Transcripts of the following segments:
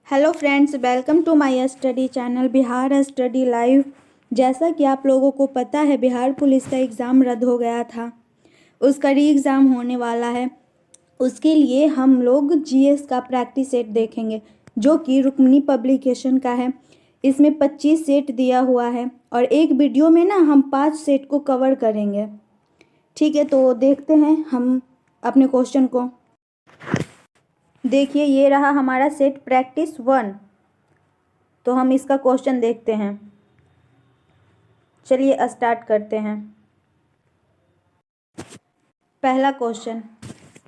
Hello friends, welcome to my study channel Bihar study live. जैसा कि आप लोगों को पता है, बिहार पुलिस का एग्ज़ाम रद्द हो गया था। उसका री एग्ज़ाम होने वाला है। उसके लिए हम लोग जीएस का प्रैक्टिस सेट देखेंगे, जो कि रुक्मिणी पब्लिकेशन का है। इसमें 25 सेट दिया हुआ है और एक वीडियो में ना हम 5 सेट को कवर करेंगे। ठीक है, तो देखते हैं हम अपने क्वेश्चन को। देखिए, ये रहा हमारा सेट प्रैक्टिस 1। तो हम इसका क्वेश्चन देखते हैं। चलिए स्टार्ट करते हैं। पहला क्वेश्चन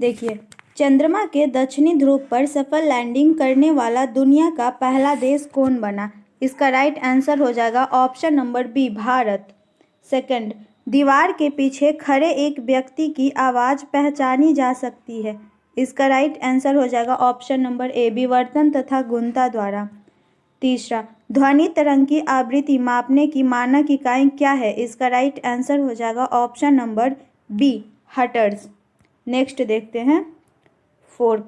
देखिए, चंद्रमा के दक्षिणी ध्रुव पर सफल लैंडिंग करने वाला दुनिया का पहला देश कौन बना? इसका राइट आंसर हो जाएगा option number b, Bharat. Second, दीवार के पीछे खड़े एक व्यक्ति की आवाज़ पहचानी जा सकती है। इसका राइट आंसर हो जाएगा ऑप्शन नंबर ए, विवर्तन तथा गुणता द्वारा। तीसरा, ध्वनि तरंग की आवृत्ति मापने की मानक इकाई क्या है? इसका राइट आंसर हो जाएगा option number b, hertz. Next देखते हैं फोर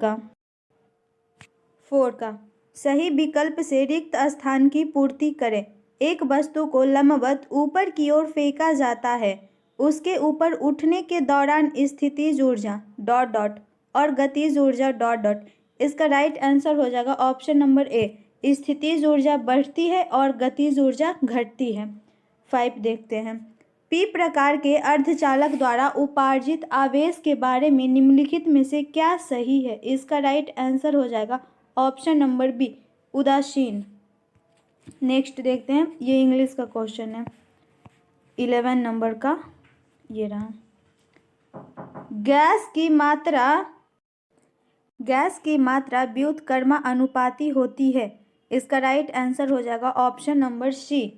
का सही विकल्प से रिक्त स्थान की पूर्ति करें। एक वस्तु को लंबवत ऊपर की ओर फेंका जाता है। उसके ऊपर उठने के दौरान स्थितिज ऊर्जा डॉट डॉट और गतिज ऊर्जा डॉट डॉट। इसका राइट आंसर हो जाएगा ऑप्शन नंबर ए, स्थितिज ऊर्जा बढ़ती है और गतिज ऊर्जा घटती है। 5 देखते हैं। पी प्रकार के अर्धचालक द्वारा उपार्जित आवेश के बारे में निम्नलिखित में से क्या सही है? इसका राइट आंसर हो जाएगा ऑप्शन नंबर बी, उदासीन। नेक्स्ट देखते हैं, ये इंग्लिश का क्वेश्चन है 11 नंबर का। ये रहा, गैस की मात्रा व्युत्क्रमा अनुपाती होती है। इसका राइट आंसर हो जाएगा ऑप्शन नंबर सी,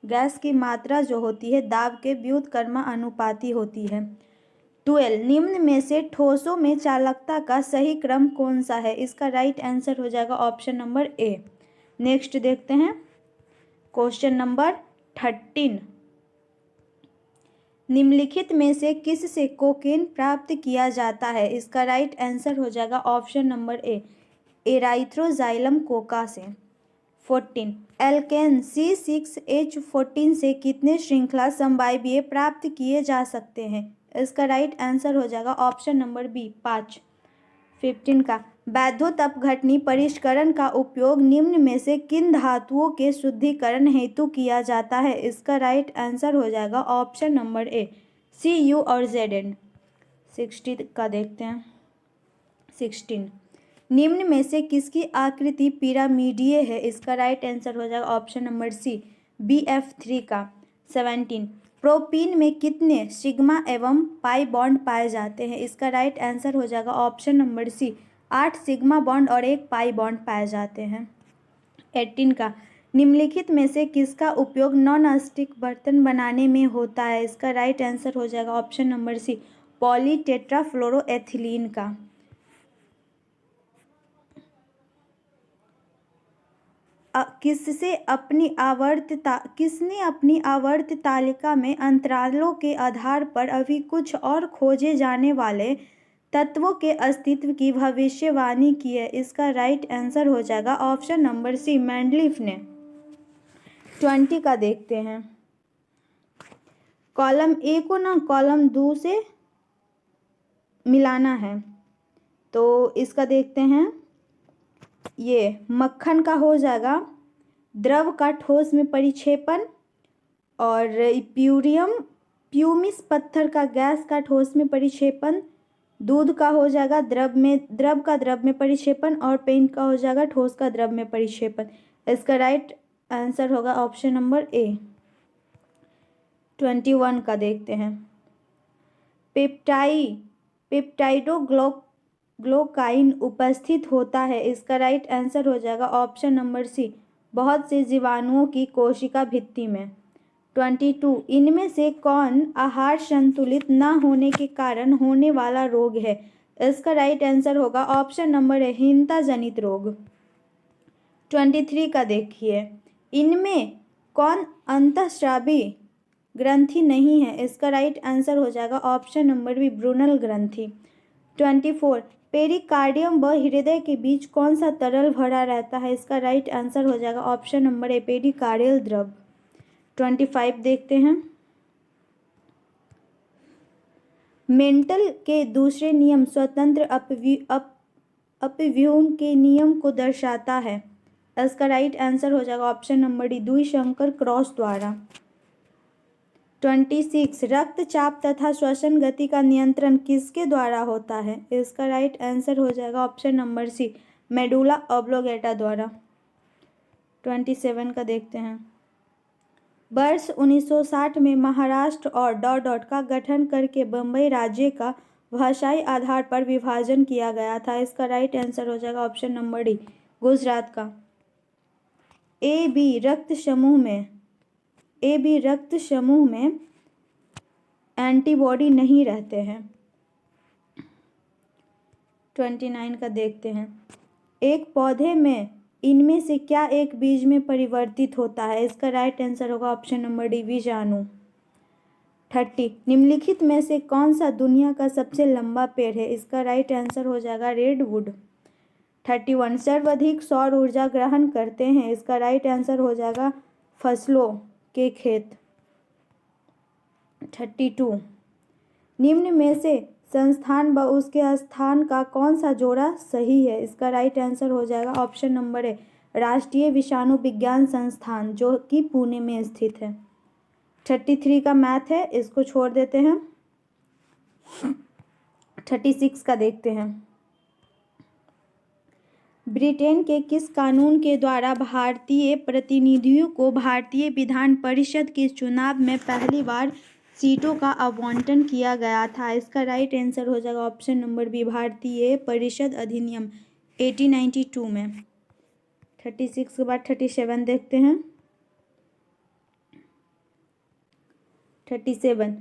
गैस की मात्रा जो होती है दाब के व्युत्क्रमा अनुपाती होती है। 12, निम्न में से ठोसों में चालकता का सही क्रम कौन सा है? इसका राइट आंसर हो जाएगा ऑप्शन नंबर ए। नेक्स्ट देखते हैं क्वेश्चन नंबर 13, निम्नलिखित में से किस से कोकेन प्राप्त किया जाता है? इसका राइट आंसर हो जाएगा ऑप्शन नंबर ए, एराइथ्रोजाइलम कोका से। 14, एल्केन C6H14 से कितने श्रृंखला समवायवीय प्राप्त किए जा सकते हैं? इसका राइट आंसर हो जाएगा ऑप्शन नंबर बी, 5। 15 का वैद्युत अपघटनी परिष्करण का उपयोग निम्न में से किन धातुओं के शुद्धिकरण हेतु किया जाता है? इसका राइट आंसर हो जाएगा ऑप्शन नंबर ए, Cu और Zn। 16 का देखते हैं। 16, निम्न में से किसकी आकृति पिरामिडीय है? इसका राइट आंसर हो जाएगा ऑप्शन नंबर सी, Bf3 का। 17, प्रोपीन में कितने सिग्मा एवं पाई बॉन्ड पाए जाते हैं? इसका राइट आंसर हो जाएगा option number c, 8 sigma bond और 1 पाई बॉन्ड पाए जाते हैं। 18 का निम्नलिखित में से किसका उपयोग नॉन स्टिक बर्तन बनाने में होता है? इसका राइट आंसर हो जाएगा ऑप्शन नंबर सी, पॉलीटेट्राफ्लोरोएथिलीन का। किसने अपनी आवर्त तालिका में अंतरालों के आधार पर अभी कुछ और खोजे जाने वाले तत्वों के अस्तित्व की भविष्यवाणी की है? इसका राइट आंसर हो जाएगा ऑप्शन नंबर सी, मेंडलीफ ने। 20 का देखते हैं। कॉलम ए को ना कॉलम 2 से मिलाना है, तो इसका देखते हैं। ये मक्खन का हो जाएगा द्रव का ठोस में परिक्षेपण, और प्यूमिस पत्थर का गैस का ठोस में परिक्षेपण, दूध का हो जाएगा द्रव का द्रव में परिक्षेपण, और पेंट का हो जाएगा ठोस का द्रव में परिक्षेपण। इसका राइट आंसर होगा ऑप्शन नंबर ए। 21 का देखते हैं। पेप्टाइडोग्लाइकाइन उपस्थित होता है। इसका राइट आंसर हो जाएगा ऑप्शन नंबर सी, बहुत से जीवाणुओं की कोशिका भित्ति में। 22, इनमें से कौन आहार संतुलित न होने के कारण होने वाला रोग है? इसका राइट आंसर होगा ऑप्शन नंबर ए, हीनता जनित रोग। 23 का देखिए, इनमें कौन अंतःस्रावी ग्रंथि नहीं है? इसका राइट आंसर हो जाएगा ऑप्शन नंबर बी, ब्रूनल ग्रंथि। 24, पेरिकार्डियम व हृदय के बीच कौन सा तरल भरा रहता है? इसका राइट आंसर हो जाएगा ऑप्शन नंबर ए, पेरिकार्डियल द्रव। 25 देखते हैं। मेंटल के दूसरे नियम स्वतंत्र अपव्यूह के नियम को दर्शाता है। इसका राइट आंसर हो जाएगा ऑप्शन नंबर डी, द्विशंकर क्रॉस द्वारा। 26 रक्तचाप तथा श्वसन गति का नियंत्रण किसके द्वारा होता है? इसका राइट आंसर हो जाएगा option number c, medulla oblongata द्वारा। 27 का देखते हैं। वर्ष 1960 में महाराष्ट्र और डॉट का गठन करके बम्बई राज्य का भाषाई आधार पर विभाजन किया गया था। इसका राइट आंसर हो जाएगा ऑप्शन नंबर डी, गुजरात का। ए बी रक्त समूह में एंटीबॉडी नहीं रहते हैं। 29 का देखते हैं। एक पौधे में इनमें से क्या एक बीज में परिवर्तित होता है? इसका राइट आंसर होगा ऑप्शन नंबर डी, बीजाणु। 30 निम्नलिखित में से कौन सा दुनिया का सबसे लंबा पेड़ है? इसका राइट आंसर हो जाएगा रेडवुड। 31 सर्वाधिक सौर ऊर्जा ग्रहण करते हैं। इसका राइट आंसर हो जाएगा फसलों के खेत। 32 निम्न में से संस्थान व उसके स्थान का कौन सा जोड़ा सही है? इसका राइट आंसर हो जाएगा ऑप्शन नंबर ए, राष्ट्रीय विषाणु विज्ञान संस्थान, जो कि पुणे में स्थित है। 33 का मैथ है, इसको छोड़ देते हैं। 36 का देखते हैं। ब्रिटेन के किस कानून के द्वारा भारतीय प्रतिनिधियों को भारतीय विधान परिषद के चुनाव में पहली बार सीटों का आवंटन किया गया था? इसका राइट आंसर हो जाएगा ऑप्शन नंबर बी, भारतीय परिषद अधिनियम 1892 में। 36 के बाद 37 देखते हैं। 37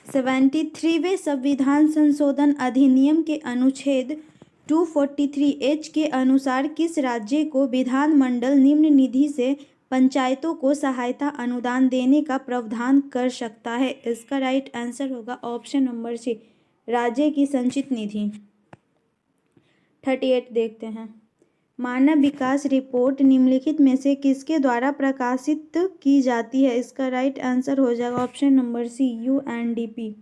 73वें संविधान संशोधन अधिनियम के अनुच्छेद 243H के अनुसार किस राज्य को विधानमंडल निम्न निधि से पंचायतों को सहायता अनुदान देने का प्रावधान कर सकता है? इसका राइट आंसर होगा ऑप्शन नंबर सी, राज्य की संचित निधि। 38 देखते हैं। मानव विकास रिपोर्ट निम्नलिखित में से किसके द्वारा प्रकाशित की जाती है? इसका राइट आंसर हो जाएगा ऑप्शन नंबर सी, UNDP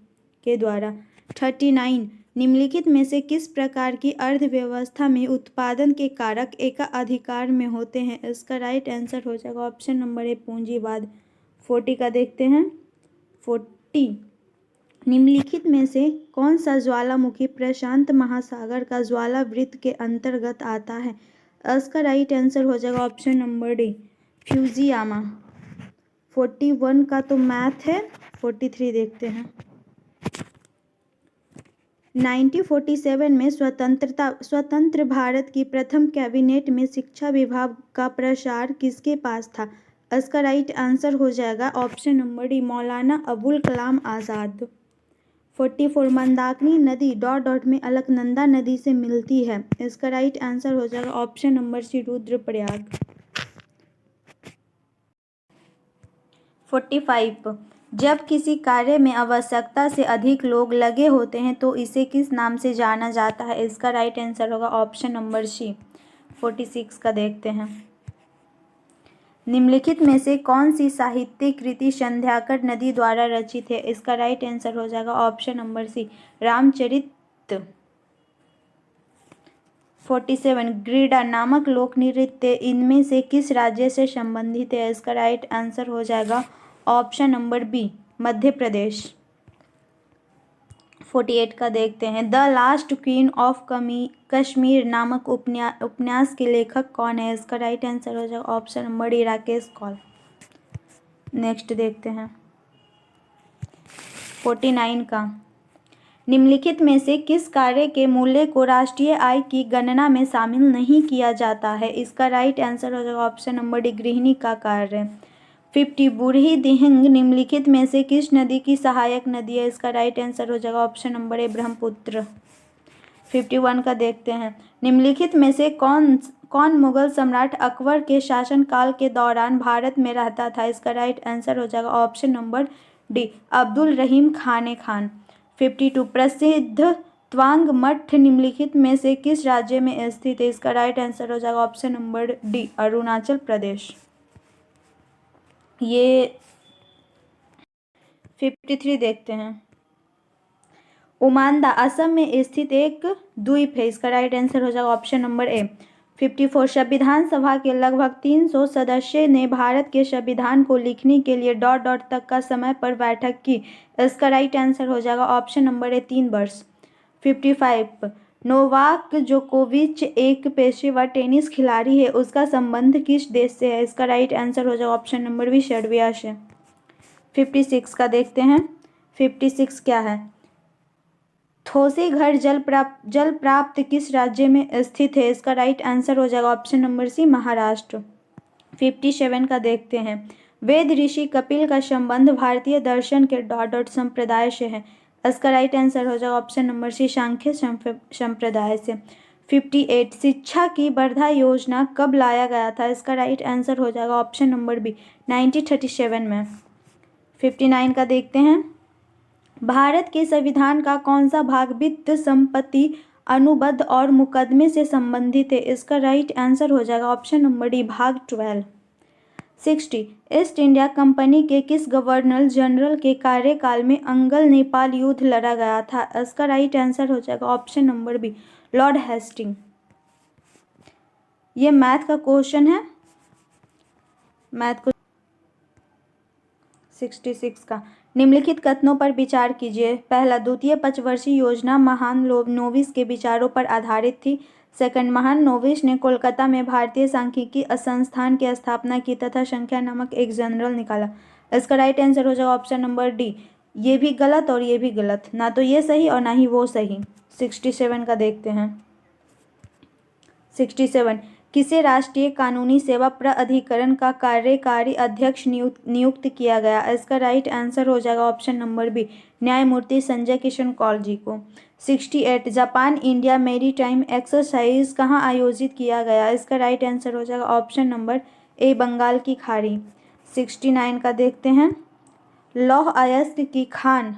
के द्वारा। 39 निम्नलिखित में से किस प्रकार की अर्थव्यवस्था में उत्पादन के कारक एकाधिकार में होते हैं? इसका राइट आंसर हो जाएगा ऑप्शन नंबर ए, पूंजीवाद। 40 का देखते हैं। 40 निम्नलिखित में से कौन सा ज्वालामुखी प्रशांत महासागर का ज्वालावृत्त के अंतर्गत आता है? इसका राइट आंसर हो जाएगा ऑप्शन नंबर डी, फ्यूजियामा। 41 का तो मैथ है। 43 देखते हैं। 1947 में स्वतंत्र भारत की प्रथम कैबिनेट में शिक्षा विभाग का प्रसार किसके पास था? इसका राइट आंसर हो जाएगा option number D, Maulana Abul Kalam Azad. 44 Mandakini नदी डॉट में अलकनंदा नदी से मिलती है। इसका राइट आंसर हो जाएगा ऑप्शन नंबर सी, रुद्रप्रयाग। 45 जब किसी कार्य में आवश्यकता से अधिक लोग लगे होते हैं तो इसे किस नाम से जाना जाता है? इसका राइट आंसर होगा ऑप्शन नंबर सी। 46 का देखते हैं। निम्नलिखित में से कौन सी साहित्यिक कृति संध्याकर नदी द्वारा रचित है? इसका राइट आंसर हो जाएगा ऑप्शन नंबर सी, रामचरित। 47 ग्रीडा नामक लोक नृत्य इनमें से किस राज्य से संबंधित है? इसका राइट आंसर हो जाएगा option number B, Madhya Pradesh. 48 का देखते हैं। The last queen of Kashmir नामक उपन्यास के लेखक कौन है? इसका राइट आंसर हो जाएगा option number d, Rakesh Kaul. Next देखते हैं। 49 का निम्नलिखित में से किस कार्य के मूल्य को राष्ट्रीय आय की गणना में शामिल नहीं किया जाता है? इसका राइट आंसर हो जाएगा ऑप्शन नंबर डी, गृहिणी का कार्य। 50 बूढ़ी दिहिंग निम्नलिखित में से किस नदी की सहायक नदी है? इसका राइट आंसर हो जाएगा ऑप्शन नंबर ए, ब्रह्मपुत्र। 51 का देखते हैं। निम्नलिखित में से कौन मुगल सम्राट अकबर के शासनकाल के दौरान भारत में रहता था? इसका राइट आंसर हो जाएगा ऑप्शन नंबर डी, अब्दुल रहीम खान। 52 प्रसिद्ध त्वांग मठ निम्नलिखित में से किस राज्य में स्थित है? इसका राइट आंसर हो जाएगा option number D, Arunachal Pradesh. ये 53 देखते हैं। उमानदा असम में स्थित एक द्वीप है। इसका राइट आंसर हो जाएगा ऑप्शन नंबर ए। 54 संविधान सभा के लगभग 300 सदस्य ने भारत के संविधान को लिखने के लिए ... तक का समय पर बैठक की। इसका राइट आंसर हो जाएगा ऑप्शन नंबर ए, 3 वर्ष। 55 नोवाक जोकोविच एक पेशेवर टेनिस खिलाड़ी है, उसका संबंध किस देश से है? इसका राइट आंसर हो जाएगा ऑप्शन नंबर बी, सर्बिया से। 56 का देखते हैं। 56 क्या है? थोसेघर जल प्राप्त किस राज्य में स्थित है? इसका राइट आंसर हो जाएगा ऑप्शन नंबर सी, महाराष्ट्र। 57 का देखते हैं। वेद ऋषि कपिल का संबंध भारतीय दर्शन के ... संप्रदाय से है। इसका राइट आंसर हो जाएगा ऑप्शन नंबर सी, सांख्य संप्रदाय से। 58 शिक्षा की वर्धा योजना कब लाया गया था? इसका राइट आंसर हो जाएगा ऑप्शन नंबर बी, 1937 में। 59 का देखते हैं। भारत के संविधान का कौन सा भाग वित्त, संपत्ति, अनुबंध और मुकदमे से संबंधित है? इसका राइट आंसर हो जाएगा ऑप्शन नंबर डी, भाग 12। 60 ईस्ट इंडिया कंपनी के किस गवर्नर जनरल के कार्यकाल में अंगल नेपाल युद्ध लड़ा गया था? इसका राइट आंसर हो जाएगा option number b, lord Hastings. ये मैथ का क्वेश्चन है। मैथ को 66 का निम्नलिखित कथनों पर विचार कीजिए। पहला, द्वितीय पंचवर्षीय योजना महान नोविस के विचारों पर आधारित थी। सेकंड, महान नोविस ने कोलकाता में भारतीय सांख्यिकी संस्थान की स्थापना की तथा संख्या नामक एक जर्नल निकाला। इसका राइट आंसर हो जाएगा ऑप्शन नंबर डी। ये भी गलत और ये भी गलत, ना तो ये सही और ना ही वो सही। 67 का देखते हैं। 67 किसे राष्ट्रीय कानूनी सेवा प्राधिकरण का कार्यकारी अध्यक्ष नियुक्त किया गया? इसका राइट आंसर हो जाएगा ऑप्शन नंबर बी, न्यायमूर्ति संजय किशन कौल जी को। 68 जापान इंडिया मैरीटाइम एक्सरसाइज कहाँ आयोजित किया गया? इसका राइट आंसर हो जाएगा ऑप्शन नंबर ए, बंगाल की खाड़ी। 69 का देखते हैं। लौह अयस्क की खान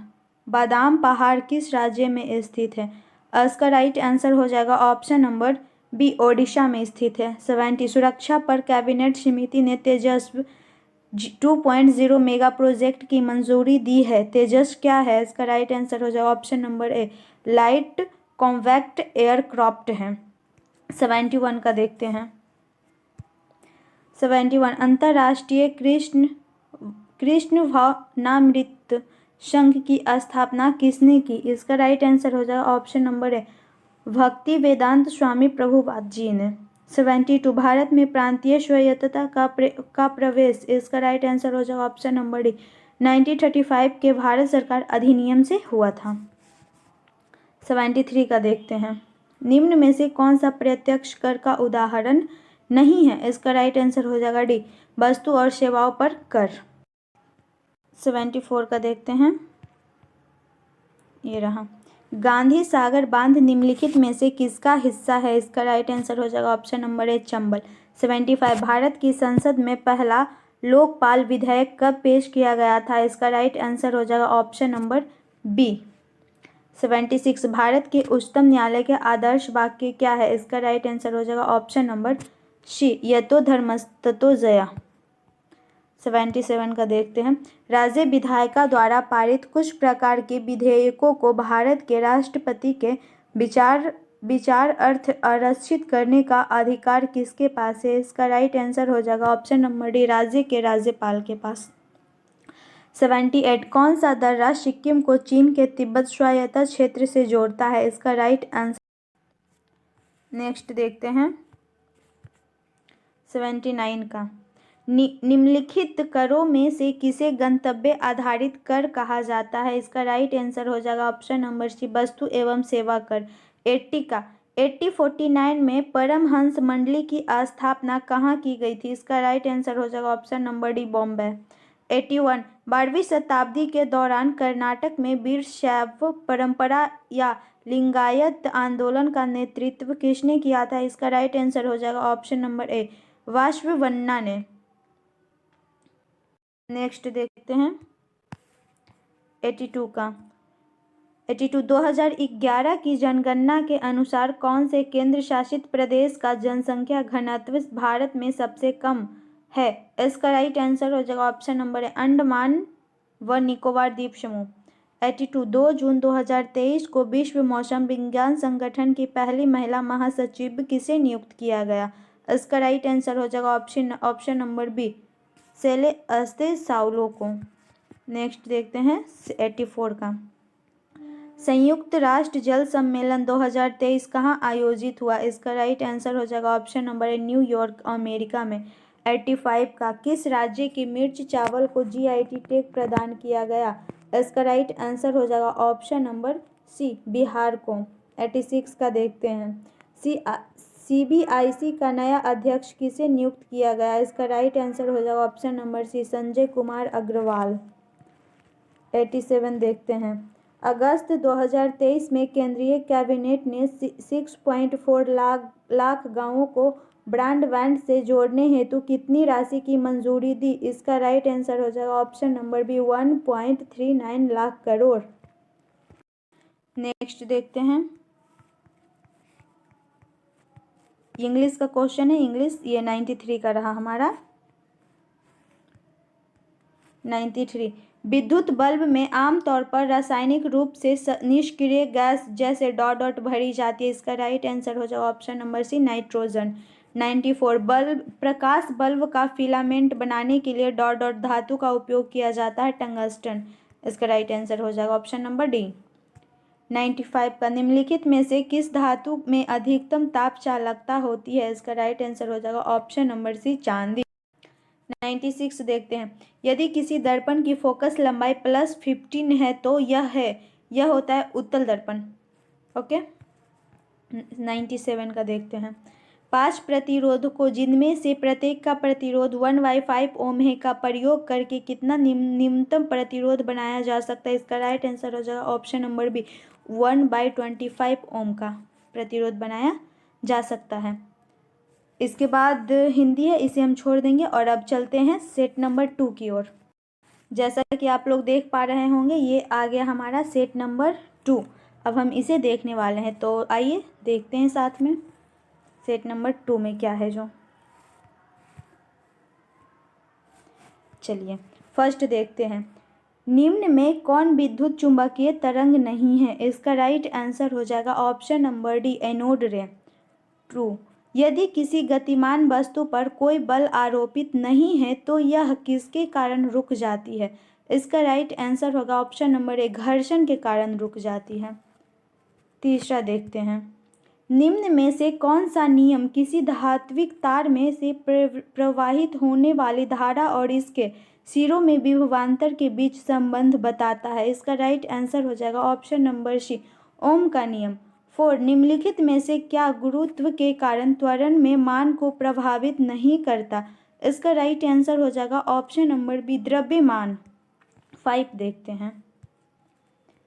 बादाम पहाड़ किस राज्य में स्थित है? इसका राइट आंसर हो जाएगा ऑप्शन नंबर बी, ओडिशा में स्थित है। 70 सुरक्षा पर कैबिनेट समिति ने तेजस 2.0 मेगा प्रोजेक्ट की मंजूरी दी है। तेजस क्या है? इसका राइट आंसर हो जाएगा ऑप्शन नंबर ए, लाइट कॉम्पैक्ट एयरक्राफ्ट है। 71 का देखते हैं। 71 अंतर्राष्ट्रीय कृष्ण भावनामृत संघ की स्थापना किसने की? इसका राइट आंसर हो जाएगा ऑप्शन नंबर ए, भक्ति वेदांत स्वामी प्रभुपाद जी ने। 72 भारत में प्रांतीय स्वायत्तता का प्रवेश। इसका राइट आंसर हो जाएगा ऑप्शन नंबर डी, 1935 के भारत सरकार अधिनियम से हुआ था। 73 का देखते हैं। निम्न में से कौन सा प्रत्यक्ष कर का उदाहरण नहीं है? इसका राइट आंसर हो जाएगा डी, वस्तु और सेवाओं पर कर। 74 का देखते हैं। ये रहा, गांधी सागर बांध निम्नलिखित में से किसका हिस्सा है? इसका राइट आंसर हो जाएगा ऑप्शन नंबर ए, चंबल। 75 भारत की संसद में पहला लोकपाल विधेयक कब पेश किया गया था? इसका राइट आंसर हो जाएगा ऑप्शन नंबर बी। 76 भारत के उच्चतम न्यायालय के आदर्श वाक्य क्या है? इसका राइट आंसर हो जाएगा ऑप्शन नंबर सी, यतो धर्मस्ततो जया। 77 का देखते हैं। राज्य विधायिका द्वारा पारित कुछ प्रकार के विधेयकों को भारत के राष्ट्रपति के विचार अर्थ आरक्षित करने का अधिकार किसके पास है? इसका राइट आंसर हो जाएगा ऑप्शन नंबर डी, राज्य के राज्यपाल के पास। 78 कौन सा दर्रा सिक्किम को चीन के तिब्बत स्वायत्त क्षेत्र से जोड़ता है? इसका राइट आंसर नेक्स्ट देखते हैं। 79 का निम्नलिखित करों में से किसे गंतव्य आधारित कर कहा जाता है? इसका राइट आंसर हो जाएगा ऑप्शन नंबर सी, वस्तु एवं सेवा कर। 80 का 1849 में परमहंस मंडली की स्थापना कहाँ की गई थी? इसका राइट आंसर हो जाएगा ऑप्शन नंबर डी, बॉम्बे। 81 12वीं शताब्दी के दौरान कर्नाटक में वीर शैव परंपरा या लिंगायत आंदोलन का नेतृत्व किसने किया था? इसका राइट आंसर हो जाएगा ऑप्शन नंबर ए, वासवण्णा ने। नेक्स्ट देखते हैं 82 का 82 2011 की जनगणना के अनुसार कौन से केंद्र शासित प्रदेश का जनसंख्या घनत्व भारत में सबसे कम है? इसका राइट आंसर हो जाएगा ऑप्शन नंबर है अंडमान व निकोबार द्वीप समूह। 82 2 जून 2023 को विश्व मौसम विज्ञान संगठन की पहली महिला महासचिव किसे नियुक्त किया गया? इसका राइट आंसर हो जाएगा ऑप्शन नंबर बी सेले अस्ते साउलो को। नेक्स्ट देखते हैं 84 का। संयुक्त राष्ट्र जल सम्मेलन 2023 कहाँ आयोजित हुआ? इसका राइट आंसर हो जाएगा ऑप्शन नंबर है न्यूयॉर्क अमेरिका में। 85 का किस राज्य की मिर्च चावल को GIT टैग प्रदान किया गया? इसका राइट आंसर हो जाएगा ऑप्शन नंबर सी बिहार को। 86 का देखते हैं। CBIC का नया अध्यक्ष किसे नियुक्त किया गया? इसका राइट आंसर हो जाएगा option number c Sanjay Kumar Agarwal. 87 देखते हैं। अगस्त 2023 में केंद्रीय कैबिनेट ने 6.4 लाख गांवों को ब्रॉडबैंड से जोड़ने हेतु कितनी राशि की मंजूरी दी? इसका राइट आंसर हो जाएगा option number b 1.39 lakh crore. Next देखते हैं इंग्लिश का क्वेश्चन है। इंग्लिश ये 93 का रहा हमारा। 93 विद्युत बल्ब में आमतौर पर रासायनिक रूप से निष्क्रिय गैस जैसे डॉट डॉट भरी जाती है। इसका राइट आंसर हो जाएगा ऑप्शन नंबर सी नाइट्रोजन। 94 प्रकाश बल्ब का फिलामेंट बनाने के लिए डॉट डॉट धातु का उपयोग किया जाता है टंगस्टन। इसका राइट आंसर हो जाएगा ऑप्शन नंबर डी। 95 का निम्नलिखित में से किस धातु में अधिकतम ताप चालकता होती है? इसका राइट आंसर हो जाएगा ऑप्शन नंबर सी चांदी। 96 देखते हैं। यदि किसी दर्पण की फोकस लंबाई +15 है तो यह होता है उत्तल दर्पण। ओके 97 का देखते हैं। 5 प्रतिरोधकों जिनमें से प्रत्येक का प्रतिरोध 1/5 ओम है का प्रयोग करके कितना निम्नतम प्रतिरोध बनाया जा सकता है? इसका राइट आंसर हो जाएगा ऑप्शन नंबर बी 1/25 ओम का प्रतिरोध बनाया जा सकता है। इसके बाद हिंदी है, इसे हम छोड़ देंगे और अब चलते हैं सेट नंबर 2 की ओर। जैसा कि आप लोग देख पा रहे होंगे ये आ गया हमारा सेट नंबर 2। अब हम इसे देखने वाले हैं, तो आइए देखते हैं साथ में सेट नंबर 2 में क्या है जो। चलिए फर्स्ट देखते हैं। निम्न में कौन विद्युत चुंबकीय तरंग नहीं है? इसका राइट आंसर हो जाएगा ऑप्शन नंबर डी एनोड रे। ट्रू। यदि किसी गतिमान वस्तु पर कोई बल आरोपित नहीं है तो यह किसके कारण रुक जाती है? इसका राइट आंसर होगा ऑप्शन नंबर ए घर्षण के कारण रुक जाती है। तीसरा देखते हैं। निम्न में से कौन सा नियम किसी धात्विक तार में से प्रवाहित होने वाली धारा और इसके सिरों में विभवांतर के बीच संबंध बताता है? इसका राइट आंसर हो जाएगा ऑप्शन नंबर सी ओम का नियम। 4 निम्नलिखित में से क्या गुरुत्व के कारण त्वरण में मान को प्रभावित नहीं करता? इसका राइट आंसर हो जाएगा ऑप्शन नंबर बी द्रव्यमान। 5 देखते हैं।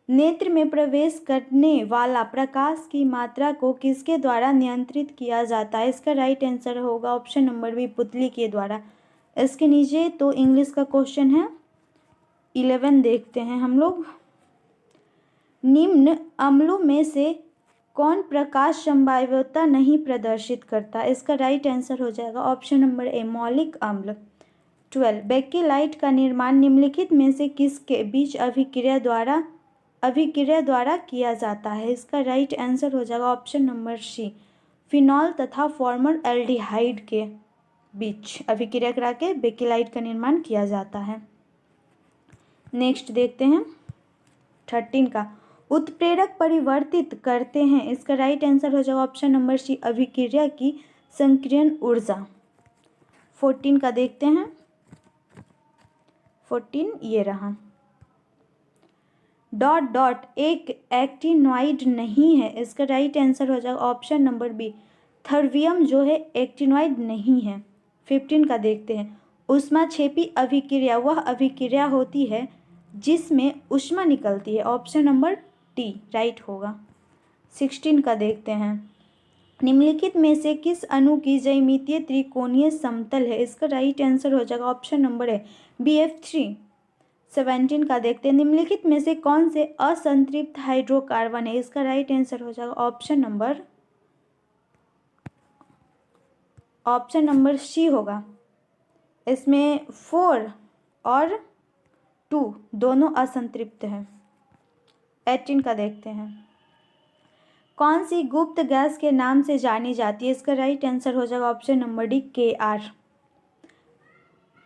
नेत्र में प्रवेश करने वाला प्रकाश की मात्रा को किसके द्वारा नियंत्रित किया जाता है? इसका राइट आंसर होगा ऑप्शन नंबर बी पुतली के द्वारा। इसके नीचे तो इंग्लिश का क्वेश्चन है। 11 देखते हैं हम लोग। निम्न अम्लों में से कौन प्रकाश संभाव्यता नहीं प्रदर्शित करता? इसका राइट आंसर हो जाएगा ऑप्शन नंबर ए मौलिक अम्ल। 12 बेकेलाइट का निर्माण निम्नलिखित में से किसके बीच अभिक्रिया द्वारा किया जाता है? इसका राइट आंसर हो जाएगा ऑप्शन नंबर सी फिनॉल तथा फॉर्मलडिहाइड के बीच अभिक्रिया करा के बेकेलाइट का निर्माण किया जाता है। नेक्स्ट देखते हैं 13 का। उत्प्रेरक परिवर्तित करते हैं। इसका राइट आंसर हो जाएगा ऑप्शन नंबर सी अभिक्रिया की संकीर्ण ऊर्जा। 14 का देखते हैं। 14 ये रहा। डॉट डॉट एक एक्टिनॉइड नहीं है। इसका राइट आंसर हो जाएगा ऑप्शन नंबर बी थर्बियम जो है एक्टिनॉइड नहीं है। 15 का देखते हैं। ऊष्माक्षेपी अभिक्रिया वह अभिक्रिया होती है जिसमें ऊष्मा निकलती है। ऑप्शन नंबर डी राइट होगा। 16 का देखते हैं। निम्नलिखित में से किस अणु की ज्यामितीय त्रिकोणीय समतल है? इसका राइट आंसर हो जाएगा ऑप्शन नंबर ए BF3। 17 का देखते हैं, निम्नलिखित में से कौन से असंतृप्त हाइड्रोकार्बन है? इसका राइट आंसर हो जाएगा ऑप्शन नंबर सी होगा। इसमें 4 और 2 दोनों असंतृप्त हैं। 18 का देखते हैं, कौन सी गुप्त गैस के नाम से जानी जाती है? इसका राइट आंसर हो जाएगा ऑप्शन नंबर डी Kr।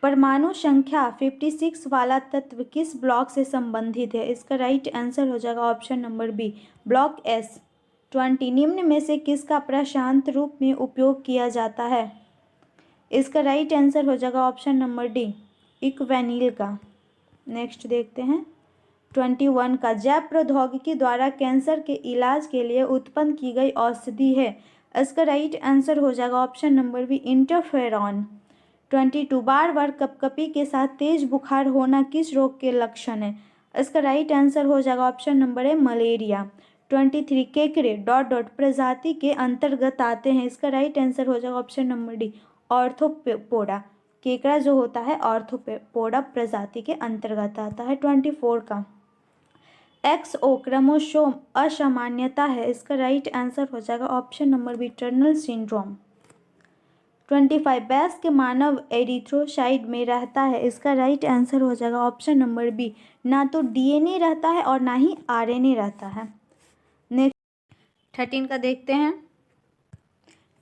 परमाणु संख्या 56 वाला तत्व किस ब्लॉक से संबंधित है? इसका राइट आंसर हो जाएगा option number b block S। 20 निम्न में से किसका प्रशांत रूप में उपयोग किया जाता है? इसका राइट आंसर हो जाएगा ऑप्शन नंबर डी इक्वेनिल का। नेक्स्ट देखते हैं 21 का, जैव प्रौद्योगिकी द्वारा कैंसर के इलाज के लिए उत्पन्न की गई औषधि है? इसका राइट आंसर हो जाएगा ऑप्शन नंबर बी इंटरफेरॉन। 22 बार बार कपकपी के साथ तेज बुखार होना किस रोग के लक्षण है? इसका राइट आंसर हो जाएगा ऑप्शन नंबर ए मलेरिया। 23 केकड़े ... प्रजाति के अंतर्गत आते हैं? इसका राइट आंसर हो जाएगा ऑप्शन नंबर डी ऑर्थोपोडा। केकड़ा जो होता है ऑर्थोपोडा प्रजाति के अंतर्गत आता है। 24 का, XO क्रोमोसोम असामान्यता है? इसका राइट आंसर हो जाएगा option number b Turner syndrome. 25 वयस्क मानव एरिथ्रोसाइट में रहता है? इसका राइट आंसर हो जाएगा ऑप्शन नंबर बी ना तो DNA रहता है और ना ही RNA रहता है। नेक्स्ट 13 का देखते हैं।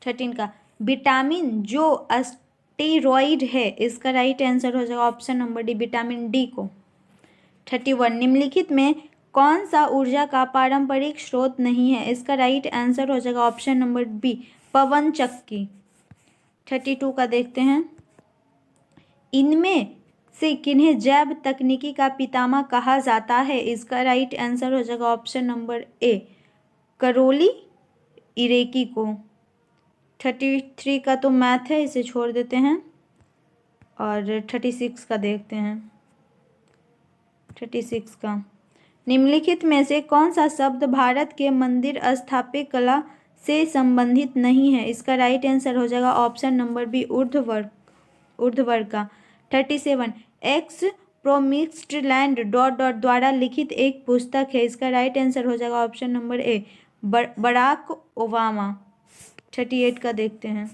13 का, विटामिन जो स्टेरॉइड है? इसका राइट आंसर हो जाएगा option number D vitamin D को। 31 निम्नलिखित में कौन सा ऊर्जा का पारंपरिक स्रोत नहीं है? इसका राइट आंसर हो जाएगा ऑप्शन नंबर बी पवन चक्की। 32 का देखते हैं, इनमें से किन्हें जैव तकनीकी का पितामह कहा जाता है? इसका राइट आंसर हो जाएगा ऑप्शन नंबर ए करोली इरेकी को। 33 का तो मैथ है, इसे छोड़ देते हैं। और 36 का देखते हैं। 36 का, निम्नलिखित में से कौन सा शब्द भारत के मंदिर स्थापत्य कला से संबंधित नहीं है? इसका राइट आंसर हो जाएगा ऑप्शन नंबर बी ऊर्ध्ववर्ग का। 37 एक्स प्रोमिस्ड लैंड ... द्वारा लिखित एक पुस्तक है? इसका राइट आंसर हो जाएगा option number a Barack Obama. 38 का देखते हैं।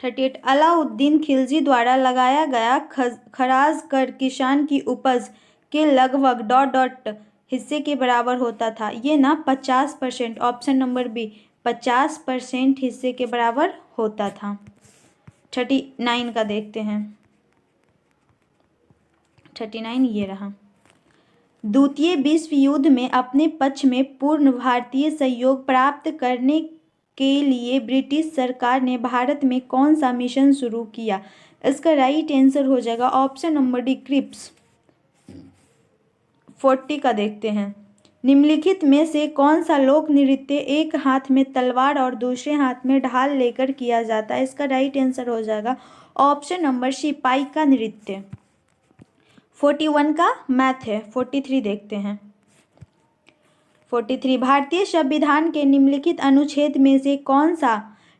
38 अलाउद्दीन खिलजी द्वारा लगाया गया खराज कर किसान की उपज के लगभग ... हिस्से के बराबर होता था? ये ना 50%, ऑप्शन नंबर बी 50% हिस्से के बराबर होता था। 39 का देखते हैं। 39 ये रहा, द्वितीय विश्व युद्ध में अपने पक्ष में पूर्ण भारतीय सहयोग प्राप्त करने के लिए ब्रिटिश सरकार ने भारत में कौन सा मिशन शुरू किया? इसका राइट आंसर हो जाएगा ऑप्शन नंबर डी क्रिप्स। 40 का देखते हैं, निम्नलिखित में से कौन सा लोक नृत्य एक हाथ में तलवार और दूसरे हाथ में ढाल लेकर किया जाता है? इसका राइट आंसर हो जाएगा ऑप्शन नंबर सी पाइका नृत्य। 41 का मैथ है। 43 देखते हैं। 43 भारतीय संविधान के निम्नलिखित अनुच्छेद में से कौन सा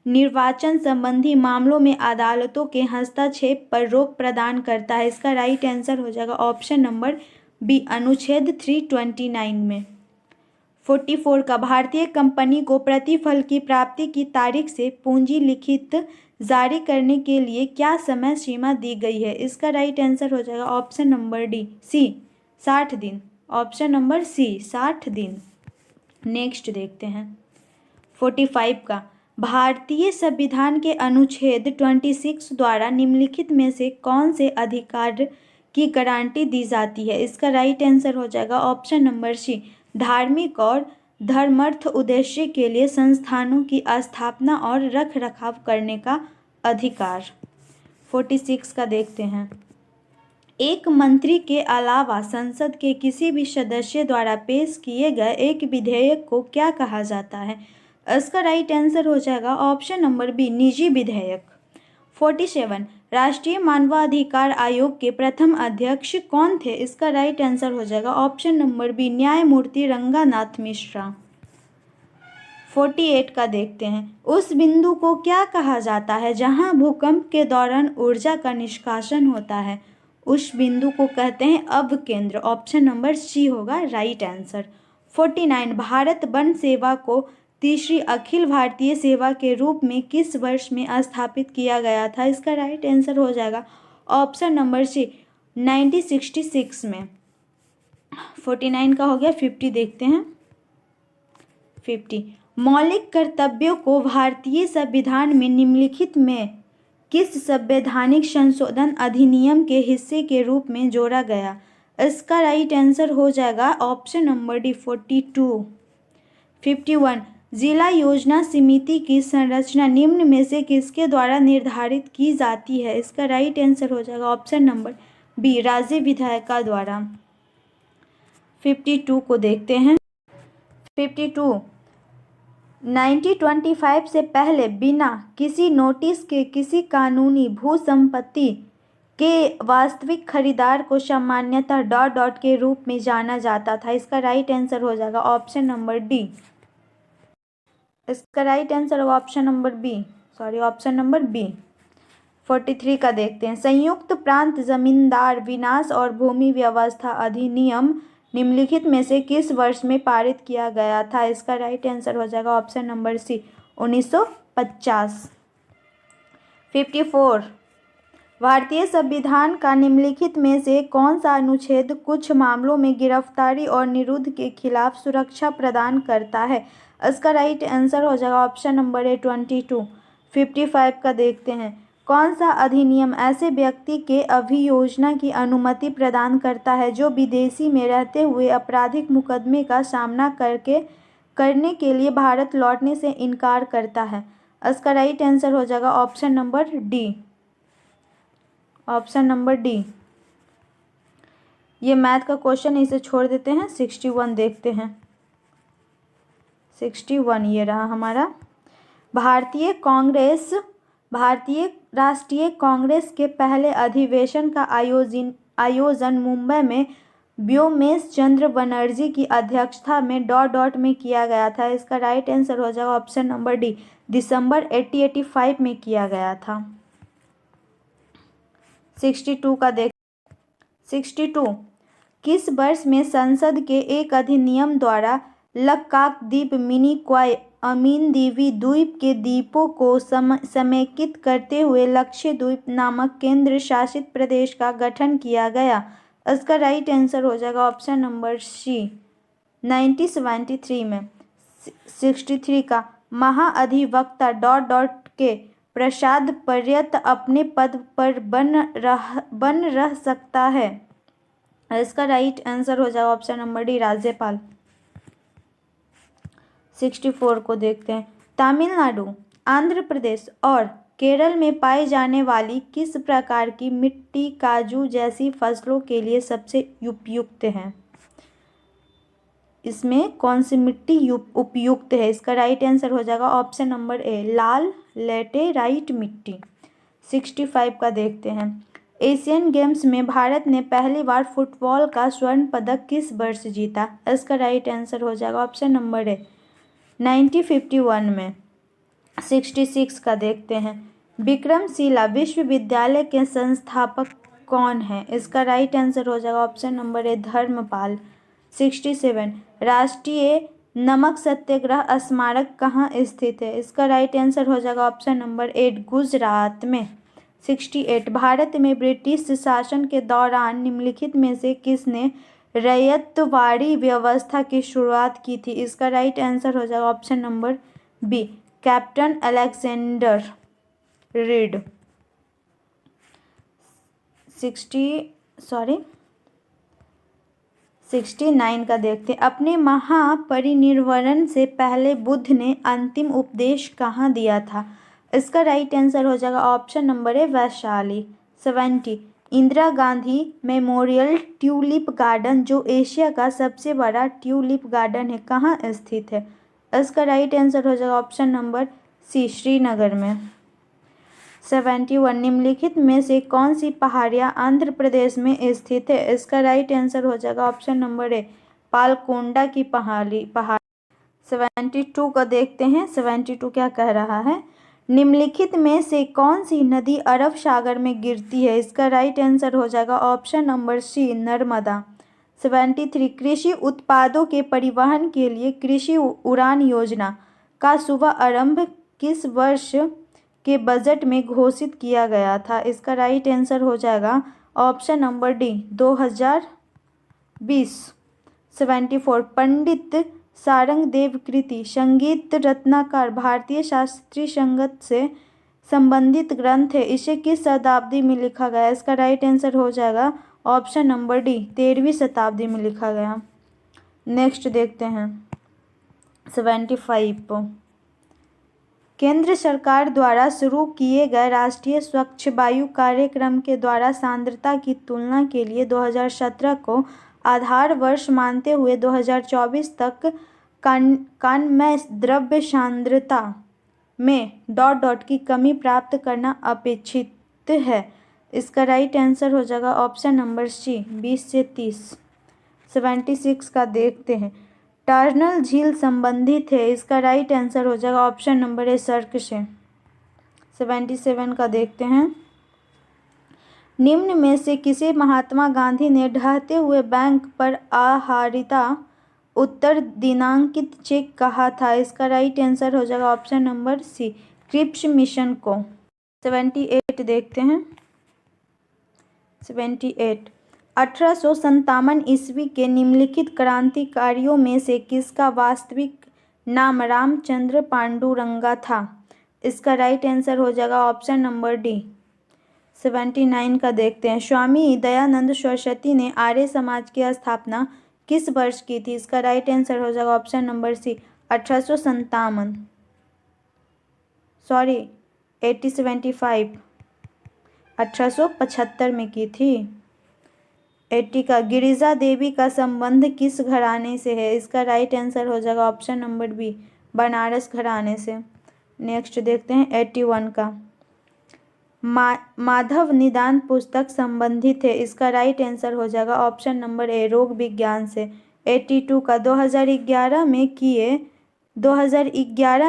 निर्वाचन संबंधी मामलों में अदालतों के हस्तक्षेप पर रोक प्रदान करता है? इसका राइट आंसर हो जाएगा ऑप्शन नंबर बी अनुच्छेद 329 में। 44 का, भारतीय कंपनी को प्रतिफल की प्राप्ति की तारीख से पूंजी लिखित जारी करने के लिए क्या समय सीमा दी गई है? इसका राइट आंसर हो जाएगा ऑप्शन नंबर डी सी 60 दिन। ऑप्शन नंबर सी 60 दिन। नेक्स्ट देखते हैं। 45 का, भारतीय संविधान के अनुच्छेद 26 द्वारा निम्नलिखित में से कौन से अधिकार की गारंटी दी जाती है? इसका राइट आंसर हो जाएगा ऑप्शन नंबर सी धार्मिक और धर्मार्थ उद्देश्य के लिए संस्थानों की स्थापना और रख रखाव करने का अधिकार। 46 का देखते हैं, एक मंत्री के अलावा संसद के किसी भी सदस्य द्वारा पेश किए गए एक विधेयक को क्या कहा जाता है? इसका राइट आंसर हो जाएगा ऑप्शन नंबर बी निजी विधेयक। 47 राष्ट्रीय मानवाधिकार आयोग के प्रथम अध्यक्ष कौन थे? इसका राइट आंसर हो जाएगा ऑप्शन नंबर बी न्यायमूर्ति रंगानाथ मिश्रा। 48 का देखते हैं। उस बिंदु को क्या कहा जाता है जहां भूकंप के दौरान ऊर्जा का निष्कासन होता है? उस बिंदु को कहते हैं अवकेंद्र। ऑप्शन नंबर सी होगा राइट आंसर। 49 भारत वन सेवा को तीसरी अखिल भारतीय सेवा के रूप में किस वर्ष में स्थापित किया गया था? इसका राइट आंसर हो जाएगा ऑप्शन नंबर सी 1966 में। 49 का हो गया। 50 देखते हैं। 50 मौलिक कर्तव्यों को भारतीय संविधान में निम्नलिखित में किस संवैधानिक संशोधन अधिनियम के हिस्से के रूप में जोड़ा गया? इसका राइट आंसर हो जाएगा ऑप्शन नंबर डी 42। 51 जिला योजना समिति की संरचना निम्न में से किसके द्वारा निर्धारित की जाती है? इसका राइट आंसर हो जाएगा ऑप्शन नंबर बी राज्य विधायिका द्वारा। 52 को देखते हैं। 52 1925 से पहले बिना किसी नोटिस के किसी कानूनी भू संपत्ति के वास्तविक खरीदार को सामान्यतः डॉट डॉट के रूप में जाना जाता था। इसका राइट आंसर हो जाएगा ऑप्शन नंबर डी। इसका राइट आंसर होगा ऑप्शन नंबर बी। 43 का देखते हैं। संयुक्त प्रांत जमींदार विनाश और भूमि व्यवस्था अधिनियम निम्नलिखित में से किस वर्ष में पारित किया गया था? इसका राइट आंसर हो जाएगा ऑप्शन नंबर सी 1950। 54 भारतीय संविधान का निम्नलिखित में से कौन सा अनुच्छेद कुछ मामलों में गिरफ्तारी और निरुद्ध के खिलाफ सुरक्षा प्रदान करता है? इसका राइट आंसर हो जाएगा ऑप्शन नंबर ए 22। 55 का देखते हैं। कौन सा अधिनियम ऐसे व्यक्ति के अभियोजना की अनुमति प्रदान करता है जो विदेशी में रहते हुए आपराधिक मुकदमे का सामना करने के लिए भारत लौटने से इनकार करता है? इसका राइट आंसर हो जाएगा ऑप्शन नंबर डी। ये मैथ का क्वेश्चन, इसे छोड़ देते हैं। 61 देखते हैं। 61 ये रहा हमारा। भारतीय राष्ट्रीय कांग्रेस के पहले अधिवेशन का आयोजन मुंबई में व्योमेश चंद्र बनर्जी की अध्यक्षता में डॉट डॉट में किया गया था। इसका राइट आंसर हो जाएगा ऑप्शन नंबर डी दिसंबर 1885 में किया गया था। 62 का देख 62 किस वर्ष में संसद के एक अधिनियम द्वारा लक्काद्वीप मिनिकॉय अमीनदीवी द्वीप के द्वीपों को समेकित करते हुए लक्षद्वीप नामक केंद्र शासित प्रदेश का गठन किया गया? इसका राइट आंसर हो जाएगा ऑप्शन नंबर सी 1973 में। 63 का महाअधिवक्ता डॉट डॉट के प्रसाद पर्यंत अपने पद पर बन रह सकता है? इसका राइट आंसर हो जाएगा ऑप्शन नंबर डी राज्यपाल। 64 को देखते हैं। तमिलनाडु, आंध्र प्रदेश और केरल में पाई जाने वाली किस प्रकार की मिट्टी काजू जैसी फसलों के लिए सबसे उपयुक्त है? इसमें कौन सी मिट्टी उपयुक्त है? इसका राइट आंसर हो जाएगा ऑप्शन नंबर ए लाल लैटेराइट मिट्टी। 65 का देखते हैं। एशियन गेम्स में भारत ने पहली बार फुटबॉल का स्वर्ण पदक किस वर्ष जीता? इसका राइट आंसर हो जाएगा ऑप्शन नंबर ए 1951 में। 66 का देखते हैं। विक्रमशिला विश्वविद्यालय के संस्थापक कौन है? इसका राइट आंसर हो जाएगा ऑप्शन नंबर ए धर्मपाल। 67 राष्ट्रीय नमक सत्याग्रह स्मारक कहाँ स्थित है? इसका राइट आंसर हो जाएगा ऑप्शन नंबर 8 गुजरात में। 68 भारत में ब्रिटिश शासन के दौरान निम्नलिखित में से किसने रैयतवाड़ी व्यवस्था की शुरुआत की थी? इसका राइट आंसर हो जाएगा option number b captain Alexander Reid. 69 का देखते हैं। अपने महापरिनिर्वाण से पहले बुद्ध ने अंतिम उपदेश कहाँ दिया था? इसका राइट आंसर हो जाएगा ऑप्शन नंबर ए Vaishali. 70 Indira Gandhi memorial tulip garden जो एशिया का सबसे बड़ा ट्यूलिप गार्डन है कहाँ स्थित है? इसका राइट आंसर हो जाएगा ऑप्शन नंबर सी श्रीनगर में। 71 निम्नलिखित में से कौन सी पहाड़ियाँ आंध्र प्रदेश में स्थित है? इसका राइट आंसर हो जाएगा ऑप्शन नंबर ए पालकोंडा की पहाड़ी। 72 का देखते हैं। 72 क्या कह रहा है? निम्नलिखित में से कौन सी नदी अरब सागर में गिरती है? इसका राइट आंसर हो जाएगा ऑप्शन नंबर सी, नर्मदा। 73 कृषि उत्पादों के परिवहन के लिए कृषि उड़ान योजना का शुभारंभ किस वर्ष के बजट में घोषित किया गया था? इसका राइट आंसर हो जाएगा ऑप्शन नंबर डी, 2020। 74 पंडित सारंगदेव कृति संगीत रत्नाकर भारतीय शास्त्रीय संगीत से संबंधित ग्रंथ है, इसे किस शताब्दी में लिखा गया? इसका राइट आंसर हो जाएगा ऑप्शन नंबर डी, 13वीं शताब्दी में लिखा गया। नेक्स्ट देखते हैं 75 केंद्र सरकार द्वारा शुरू किए गए राष्ट्रीय स्वच्छ वायु कार्यक्रम के द्वारा सांद्रता की तुलना के लिए 2017 को आधार वर्ष मानते हुए 2024 तक कानमय द्रव्य सांद्रता में ... की कमी प्राप्त करना अपेक्षित है। इसका राइट आंसर हो जाएगा ऑप्शन नंबर सी, 20 से 30। 76 का देखते हैं। टर्नल झील संबंधित है, इसका राइट आंसर हो जाएगा ऑप्शन नंबर ए, सर्क से। 77 का देखते हैं। निम्न में से किसे महात्मा गांधी ने ढहते हुए बैंक पर आहारिता उत्तर दिनांकित चेक कहा था? इसका राइट आंसर हो जाएगा option number c, Cripps mission को। 78 देखते हैं। 78 1857 ईस्वी के निम्नलिखित क्रांतिकारियों में से किसका वास्तविक नाम रामचंद्र पांडुरंगा था? इसका राइट आंसर हो जाएगा ऑप्शन नंबर डी। 79 का देखते हैं। स्वामी दयानंद सरस्वती ने आर्य समाज की स्थापना किस वर्ष की थी? इसका राइट आंसर हो जाएगा ऑप्शन नंबर सी, 1857। सॉरी 1875, 1875 में की थी। 80 का गिरिजा देवी का संबंध किस घराने से है? इसका राइट आंसर हो जाएगा ऑप्शन नंबर बी, बनारस घराने से। नेक्स्ट देखते हैं 81 का। माधव निदान पुस्तक संबंधित है, इसका राइट आंसर हो जाएगा ऑप्शन नंबर ए, रोग विज्ञान से। 82 का 2011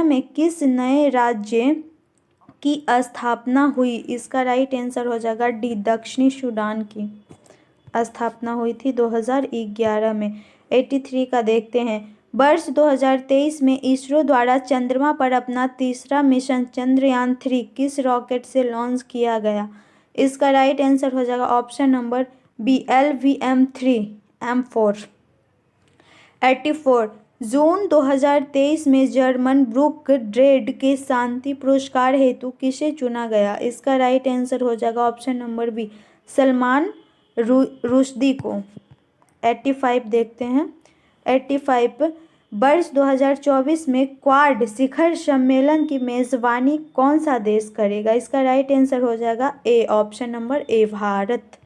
में किस नए राज्य की स्थापना हुई? इसका राइट आंसर हो जाएगा डी, दक्षिणी सूडान की स्थापना हुई थी 2011 में। 83 का देखते हैं। वर्ष 2023 में इसरो द्वारा चंद्रमा पर अपना तीसरा मिशन चंद्रयान 3 किस रॉकेट से लॉन्च किया गया? इसका राइट आंसर हो जाएगा ऑप्शन नंबर बी, LVM-3M4। 84 जून 2023 में जर्मन ब्रुक ड्रेड के शांति पुरस्कार हेतु किसे चुना गया? इसका राइट आंसर हो जाएगा option number b, Salman Rushdie को। 85 देखते हैं। 85 वर्ष 2024 में क्वाड शिखर सम्मेलन की मेजबानी कौन सा देश करेगा? इसका राइट आंसर हो जाएगा A, option number A, Bharat.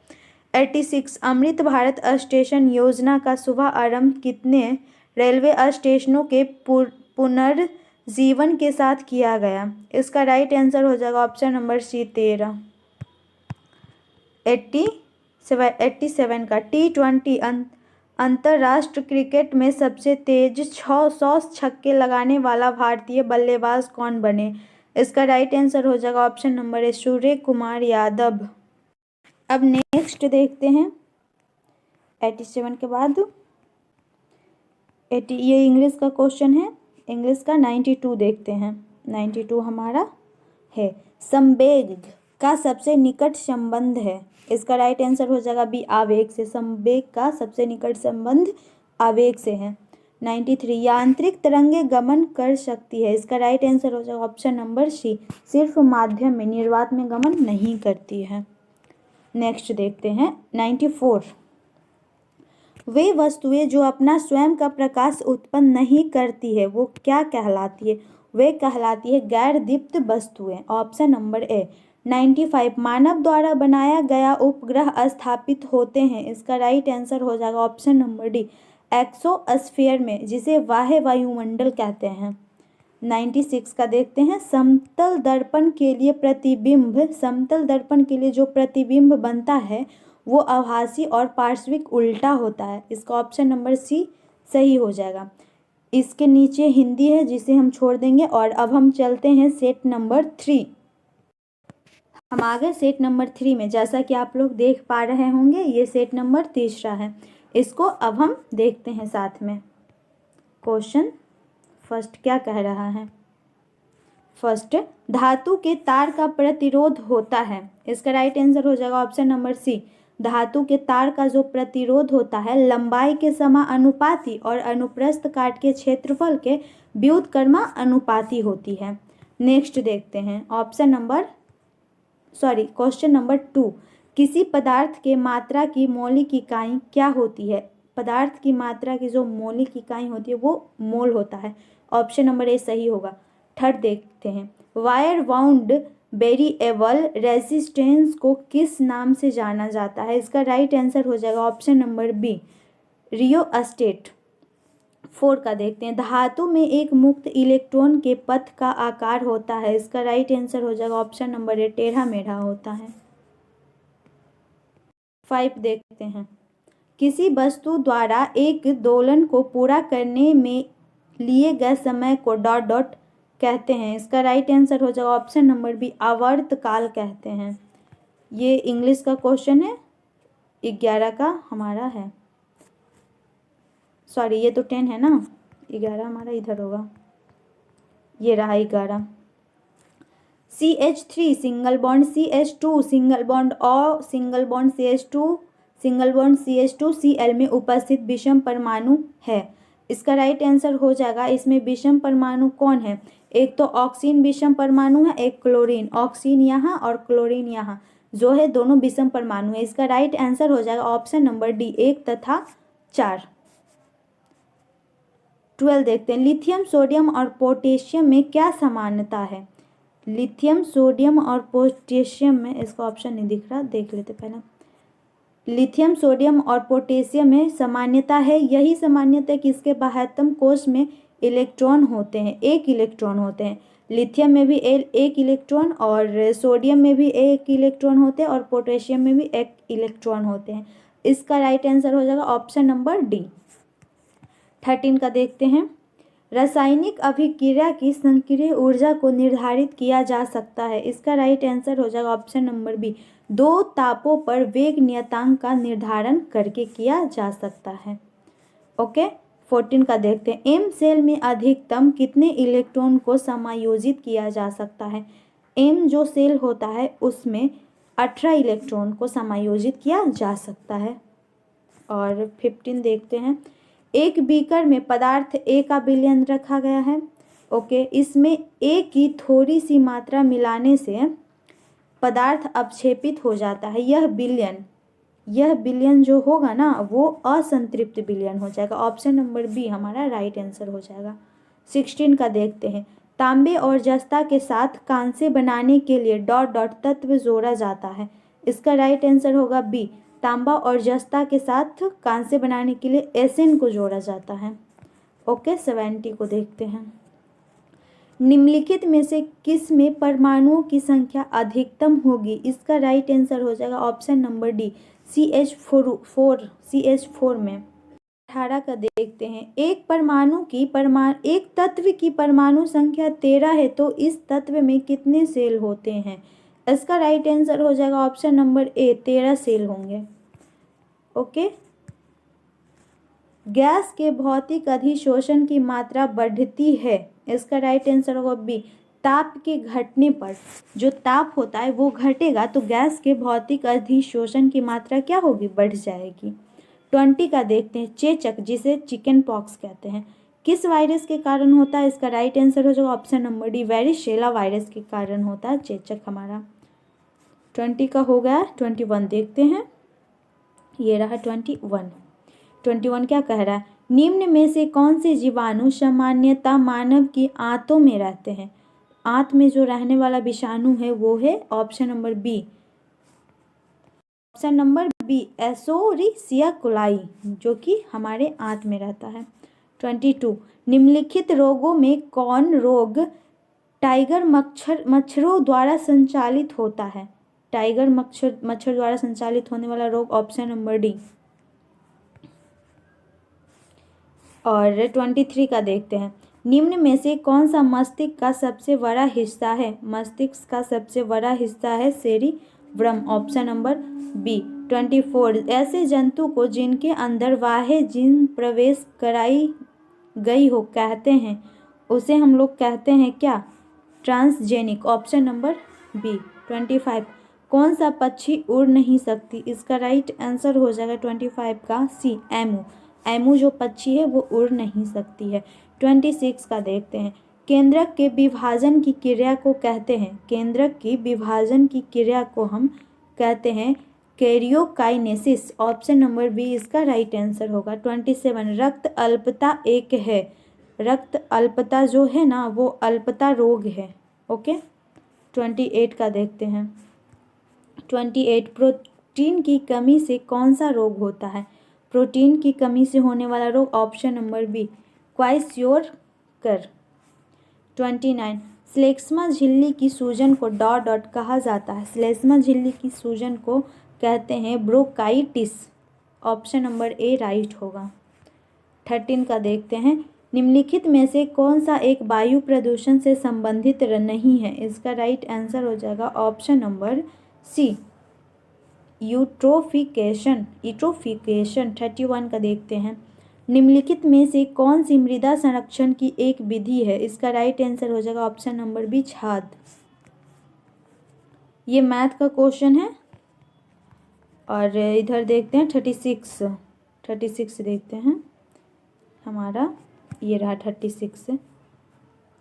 86 Amrit Bharat station Yojana का शुभारंभ कितने रेलवे स्टेशनों के पुनर्जीवन के साथ किया गया? इसका राइट आंसर हो जाएगा ऑप्शन नंबर सी, 13। 87 का T20 अंतर्राष्ट्रीय क्रिकेट में सबसे तेज 100 छक्के लगाने वाला भारतीय बल्लेबाज कौन बने? इसका राइट आंसर हो जाएगा ऑप्शन नंबर ए, सूर्य कुमार यादव। अब नेक्स्ट देखते हैं 87 के बाद 80, ये इंग्लिश का क्वेश्चन है। इंग्लिश का 92 देखते हैं। 92 हमारा है संवेग का सबसे निकट संबंध है। इसका राइट आंसर हो जाएगा बी, आवेग से। संवेग का सबसे निकट संबंध आवेग से है। 93 यांत्रिक तरंगे गमन कर सकती है। इसका राइट आंसर हो जाएगा ऑप्शन नंबर सी, सिर्फ माध्यम में, निर्वात में गमन नहीं करती है। नेक्स्ट देखते हैं 94 वे वस्तुएं जो अपना स्वयं का प्रकाश उत्पन्न नहीं करती है वो क्या कहलाती है? वे कहलाती है गैर दीप्त वस्तुएं, ऑप्शन नंबर ए। 95 मानव द्वारा बनाया गया उपग्रह स्थापित होते हैं। इसका राइट आंसर हो जाएगा ऑप्शन नंबर डी, एक्सोस्फीयर में, जिसे बाह्य वायुमंडल कहते हैं। 96 का देखते हैं। समतल दर्पण के लिए जो प्रतिबिंब बनता है वो आभासी और पार्श्विक उल्टा होता है। इसका ऑप्शन नंबर सी सही हो जाएगा। इसके नीचे हिंदी है जिसे हम छोड़ देंगे। और अब हम चलते हैं सेट नंबर 3। हम आ गए सेट नंबर 3 में। जैसा कि आप लोग देख पा रहे होंगे ये सेट नंबर 3 है। इसको अब हम देखते हैं साथ में। क्वेश्चन फर्स्ट क्या कह रहा है। फर्स्ट, धातु के तार का प्रतिरोध होता है। इसका राइट आंसर हो जाएगा ऑप्शन नंबर सी। धातु के तार का जो प्रतिरोध होता है लंबाई के समानुपाती और अनुप्रस्थ काट के क्षेत्रफल के व्युत्क्रमानुपाती होती है। नेक्स्ट देखते हैं क्वेश्चन नंबर 2। किसी पदार्थ के मात्रा की मौलिक इकाई क्या होती है। पदार्थ की मात्रा की जो मौलिक इकाई होती है वो मोल होता है। ऑप्शन नंबर ए सही होगा। थर्ड देखते हैं, वायर बाउंड वेरिएबल रेजिस्टेंस को किस नाम से जाना जाता है। इसका राइट आंसर हो जाएगा ऑप्शन नंबर बी, रियोस्टेट। 4 का देखते हैं, धातु में एक मुक्त इलेक्ट्रॉन के पथ का आकार होता है। इसका राइट आंसर हो जाएगा ऑप्शन नंबर ए, टेढ़ा मेढ़ा होता है। 5 देखते हैं, किसी वस्तु द्वारा एक दोलन को पूरा करने में लिए गए समय को डॉट डॉट कहते हैं। इसका राइट आंसर हो जाएगा ऑप्शन नंबर बी, आवर्तकाल कहते हैं। ये इंग्लिश का क्वेश्चन है, 11 का हमारा है। सॉरी ये तो 10 है ना, 11 हमारा इधर होगा। ये रहा 11। CH3 single bond CH2 single bond और single bond CH2 single bond CH2Cl में उपस्थित विषम परमाणु है। इसका राइट आंसर हो जाएगा, इसमें विषम परमाणु कौन है। एक तो ऑक्सीन विषम परमाणु है, एक क्लोरीन। ऑक्सीन यहाँ और क्लोरीन यहाँ जो है दोनों विषम परमाणु है। इसका राइट आंसर हो जाएगा ऑप्शन नंबर डी, 1 तथा 4। 12 देखते हैं, लिथियम सोडियम और पोटेशियम में क्या समानता है। लिथियम सोडियम और पोटेशियम में, इसका ऑप्शन नहीं दिख रहा, देख लेते पहले। लिथियम सोडियम और पोटेशियम में समान्यता है। यही समान्यता किसके बाह्यतम कोश में इलेक्ट्रॉन होते हैं, एक इलेक्ट्रॉन होते हैं। लिथियम में भी एक इलेक्ट्रॉन और सोडियम में भी एक इलेक्ट्रॉन होते हैं और पोटेशियम में भी एक इलेक्ट्रॉन होते हैं। इसका राइट आंसर हो जाएगा ऑप्शन नंबर डी। 13 का देखते हैं, रासायनिक अभिक्रिया की संक्रिय ऊर्जा को निर्धारित किया जा सकता है। इसका राइट आंसर हो जाएगा ऑप्शन नंबर बी, 2 तापों पर वेग नियतांक का निर्धारण करके किया जा सकता है। ओके, 14 का देखते हैं, एम सेल में अधिकतम कितने इलेक्ट्रॉन को समायोजित किया जा सकता है। एम जो सेल होता है उसमें 18 इलेक्ट्रॉन को समायोजित किया जा सकता है। और 15 देखते हैं, एक बीकर में पदार्थ ए का विलयन रखा गया है। ओके, इसमें ए की थोड़ी सी मात्रा मिलाने से पदार्थ अपक्षेपित हो जाता है। यह विलयन जो होगा ना वो असंतृप्त विलयन हो जाएगा। ऑप्शन नंबर बी हमारा राइट आंसर हो जाएगा। 16 का देखते हैं, तांबे और जस्ता के साथ कांसे बनाने के लिए डॉट डॉट तत्व जोड़ा जाता है। इसका राइट आंसर होगा बी, तांबा और जस्ता के साथ कांसे बनाने के लिए एसिन को जोड़ा जाता है। ओके, 70 को देखते हैं, निम्नलिखित में से किस में परमाणुओं की संख्या अधिकतम होगी। इसका राइट आंसर हो जाएगा ऑप्शन नंबर डी, CH4 में। 18 का देखते हैं, एक तत्व की परमाणु संख्या 13 है तो इस तत्व में कितने सेल होते हैं। इसका राइट आंसर हो जाएगा ऑप्शन नंबर ए, 13 सेल होंगे। ओके, गैस के भौतिक अधिशोषण की मात्रा बढ़ती है। इसका राइट आंसर होगा बी, ताप के घटने पर जो ताप होता है वो घटेगा तो गैस के भौतिक अधिशोषण की मात्रा क्या होगी, बढ़ जाएगी। 20 का देखते हैं, चेचक जिसे चिकन पॉक्स कहते हैं किस वायरस के कारण होता है। इसका राइट आंसर हो जाएगा ऑप्शन नंबर डी, वेरिशेला वायरस के कारण होता है चेचक हमारा। 20 का हो गया। 21 देखते हैं, ये रहा 21 क्या कह रहा है, निम्न में से कौन से जीवाणु सामान्यतः मानव की आंतों में रहते हैं। आंत में जो रहने वाला विषाणु है वो है ऑप्शन नंबर बी एसोरिसिया कोलाई जो कि हमारे आंत में रहता है। 22 निम्नलिखित रोगों में कौन रोग टाइगर मच्छरों द्वारा संचालित होता है। टाइगर मच्छर द्वारा संचालित होने वाला रोग ऑप्शन नंबर डी और 23 का देखते हैं, निम्न में से कौन सा मस्तिष्क का सबसे बड़ा हिस्सा है? मस्तिष्क का सबसे बड़ा हिस्सा है सेरिब्रम, ऑप्शन नंबर बी। 24, ऐसे जंतु को जिनके अंदर बाह्य जीन प्रवेश कराई गई हो कहते हैं, उसे हम लोग कहते हैं क्या? Transgenic, option number B. 25, कौन सा पक्षी उड़ नहीं सकती? इसका राइट आंसर हो जाएगा 25 का सी, एमू। एमू जो पक्षी है वो उड़ नहीं सकती है। 26 का देखते हैं, केंद्रक के विभाजन की क्रिया को कहते हैं, केंद्रक की विभाजन की क्रिया को हम कहते हैं कैरियोकाइनेसिस, ऑप्शन नंबर बी इसका राइट आंसर होगा। 27, रक्त अल्पता एक है, रक्त अल्पता जो है ना वो अल्पता रोग है। ओके। 28 का देखते हैं, 28, प्रोटीन की कमी से कौन सा रोग होता है? प्रोटीन की कमी से होने वाला रोग, ऑप्शन नंबर बी क्वाइस्योरकर। 29, श्लेष्मा झिल्ली की सूजन को डॉट डॉट कहा जाता है, श्लेष्मा झिल्ली की सूजन को कहते हैं ब्रोंकाइटिस, ऑप्शन नंबर ए राइट होगा। 13 का देखते हैं, निम्नलिखित में से कौन सा एक वायु प्रदूषण से संबंधित नहीं है? इसका राइट आंसर हो जाएगा option number c, eutrophication, eutrophication. 31 का देखते हैं, निम्नलिखित में से कौन सी मृदा संरक्षण की एक विधि है? इसका राइट आंसर हो जाएगा ऑप्शन नंबर बी, छाद। ये मैथ का क्वेश्चन है। और इधर देखते हैं 36 देखते हैं, हमारा ये रहा 36।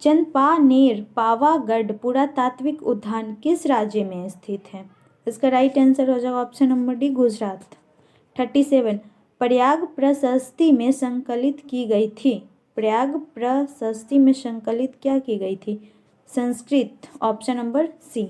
चंपानेर पावागढ़ पुरातात्विक उद्यान किस राज्य में स्थित है? इसका राइट आंसर हो जाएगा option number D, Gujarat. 37, Prayag प्रशस्ति में संकलित की गई थी, प्रयाग प्रशस्ति में संकलित क्या की गई थी? संस्कृत, ऑप्शन नंबर सी।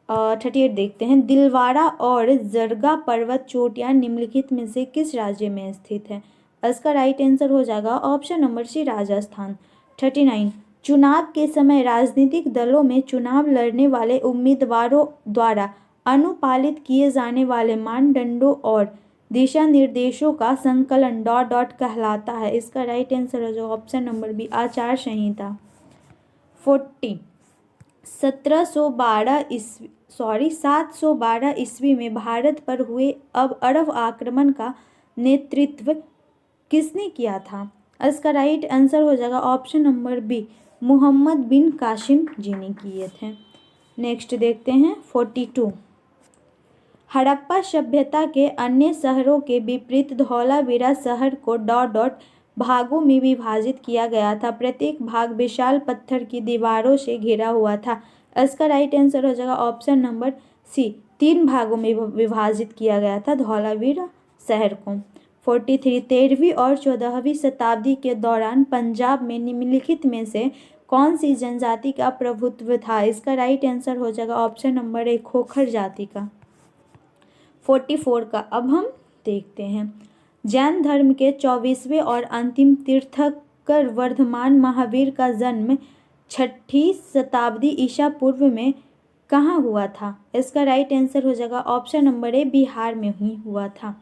38 देखते हैं, दिलवाड़ा और जरगा पर्वत चोटियां निम्नलिखित में से किस राज्य में स्थित है? इसका राइट आंसर हो जाएगा ऑप्शन नंबर सी, राजस्थान। 39, चुनाव के समय राजनीतिक दलों में चुनाव लड़ने वाले उम्मीदवारों द्वारा अनुपालित किए जाने वाले मानदंडों और दिशा निर्देशों का संकलन डॉट डॉट कहलाता है। इसका राइट आंसर हो जाएगा ऑप्शन नंबर बी, आचार संहिता। 40, 712 ईस्वी में भारत पर हुए अरब आक्रमण का नेतृत्व किसने किया था? इसका राइट आंसर हो जाएगा ऑप्शन नंबर बी, मोहम्मद बिन कासिम जी ने किए थे। नेक्स्ट देखते हैं 42, हड़प्पा सभ्यता के अन्य शहरों के विपरीत धौलावीरा शहर को डॉट डॉट भागों में विभाजित किया गया था, प्रत्येक भाग विशाल पत्थर की दीवारों से घिरा हुआ था। इसका राइट आंसर हो जाएगा ऑप्शन नंबर सी, 3 भागों में विभाजित किया गया था धौलावीरा शहर को। 43, 13वीं और 14वीं शताब्दी के दौरान पंजाब में निम्नलिखित में से कौन सी जनजाति का प्रभुत्व था? इसका राइट आंसर हो जाएगा ऑप्शन नंबर ए, खोखर जाति का। 44 का अब हम देखते हैं, जैन धर्म के 24वें और अंतिम तीर्थंकर वर्धमान महावीर का जन्म 6ठी शताब्दी ईसा पूर्व में कहाँ हुआ था? इसका राइट आंसर हो जाएगा ऑप्शन नंबर ए, बिहार में ही हुआ था।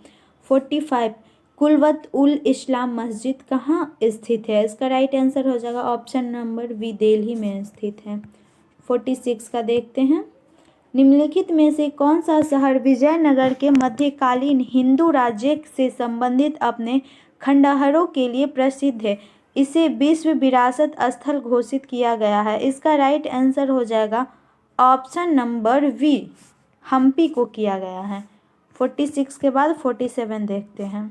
45, कुलवत उल इस्लाम मस्जिद कहाँ स्थित है? इसका राइट आंसर हो जाएगा ऑप्शन नंबर बी, दिल्ली में स्थित है। 46 का देखते हैं, निम्नलिखित में से कौन सा शहर विजयनगर के मध्यकालीन हिंदू राज्य से संबंधित अपने खंडहरों के लिए प्रसिद्ध है? इसे विश्व विरासत स्थल घोषित किया गया है। इसका राइट आंसर हो जाएगा ऑप्शन नंबर वी, हम्पी को किया गया है। 46 के बाद 47 देखते हैं।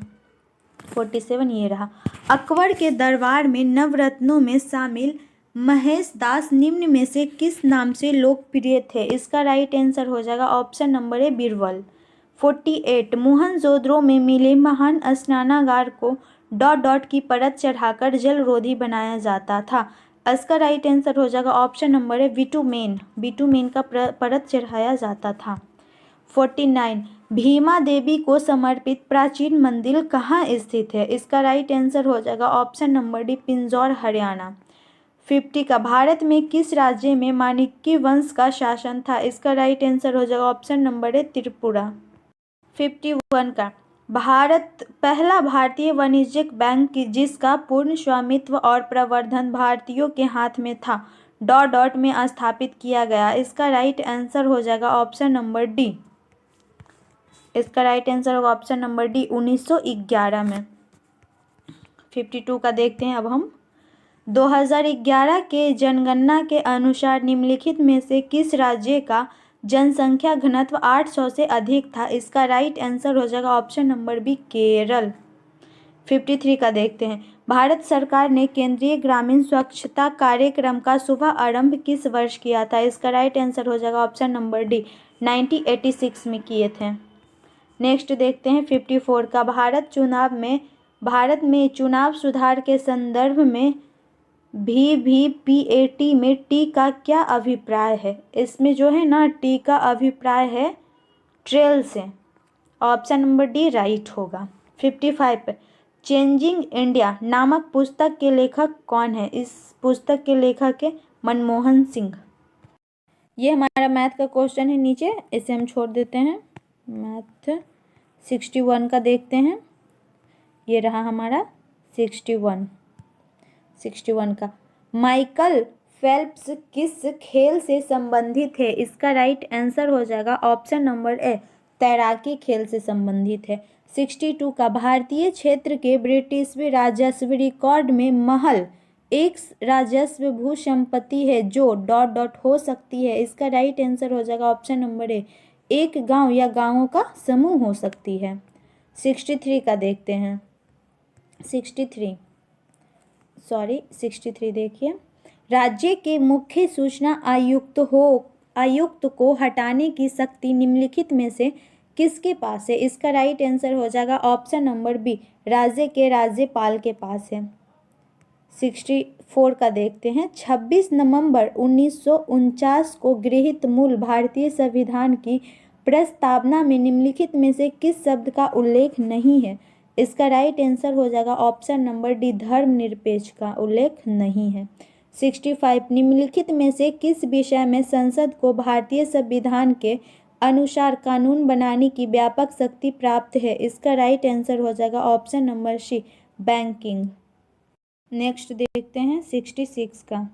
47 ये रहा, अकबर के दरबार में नवरत्नों में शामिल महेश दास निम्न में से किस नाम से लोकप्रिय थे? इसका राइट आंसर हो जाएगा ऑप्शन नंबर ए, बीरबल। 48, मोहनजोदड़ो में मिले महान स्नानागार को डॉट डॉट की परत चढ़ाकर जलरोधी बनाया जाता था। इसका राइट आंसर हो जाएगा ऑप्शन नंबर ए, बिटुमेन का परत चढ़ाया जाता था। 49, भीमा देवी को समर्पित प्राचीन मंदिर कहाँ स्थित है? इसका राइट आंसर हो जाएगा option number D, Pinjore Haryana. 50 का, भारत में किस राज्य में माणिक्य वंश का शासन था? इसका राइट आंसर हो जाएगा ऑप्शन नंबर ए, त्रिपुरा। 51 का, भारत पहला भारतीय वाणिज्यिक बैंक जिसका पूर्ण स्वामित्व और प्रवर्धन भारतीयों के हाथ में था डॉट डॉट में स्थापित किया गया। इसका राइट आंसर हो जाएगा ऑप्शन नंबर डी। इसका राइट आंसर होगा ऑप्शन नंबर डी 1911 में। 52 का देखते हैं अब हम। 2011 के जनगणना के अनुसार निम्नलिखित में से किस राज्य का जनसंख्या घनत्व 800 से अधिक था? इसका राइट आंसर हो जाएगा ऑप्शन नंबर बी केरल। 53 का देखते हैं। भारत सरकार ने केंद्रीय ग्रामीण स्वच्छता कार्यक्रम का शुभ आरंभ किस वर्ष किया था? इसका राइट आंसर हो जाएगा ऑप्शन नंबर डी 1986 में किए थे। नेक्स्ट देखते हैं 54 का। भारत में चुनाव सुधार के संदर्भ में VVPAT में टी का क्या अभिप्राय है? इसमें जो है ना टी का अभिप्राय है ट्रेल से। ऑप्शन नंबर डी राइट होगा। 55 पे चेंजिंग इंडिया नामक पुस्तक के लेखक कौन है? इस पुस्तक के लेखक है मनमोहन सिंह। ये हमारा मैथ का क्वेश्चन है नीचे, इसे हम छोड़ देते हैं। मैथ 61 का देखते हैं। ये रहा हमारा 61 का। माइकल फेल्प्स किस खेल से संबंधित है? इसका राइट आंसर हो जाएगा ऑप्शन नंबर ए तैराकी खेल से संबंधित है। 62 का। भारतीय क्षेत्र के ब्रिटिश राजस्व रिकॉर्ड में महल एक राजस्व भू संपत्ति है जो डॉट डॉट हो सकती है। इसका राइट आंसर हो जाएगा ऑप्शन नंबर ए एक गांव या गांवों का समूह हो सकती है। 63 का देखते हैं। 63 देखिए। राज्य के मुख्य सूचना आयुक्त को हटाने की शक्ति निम्नलिखित में से किसके पास है? इसका राइट आंसर हो जाएगा ऑप्शन नंबर बी राज्य के राज्यपाल के पास है। 64 का देखते हैं। 26 नवंबर 1949 को गृहीत मूल भारतीय संविधान की प्रस्तावना में निम्नलिखित में से किस शब्द का उल्लेख नहीं है? इसका राइट आंसर हो जाएगा ऑप्शन नंबर डी धर्मनिरपेक्ष का उल्लेख नहीं है। 65 निम्नलिखित में से किस विषय में संसद को भारतीय संविधान के अनुसार कानून बनाने की व्यापक शक्ति प्राप्त है? इसका राइट आंसर हो जाएगा option number c banking. Next देखते हैं 66 का।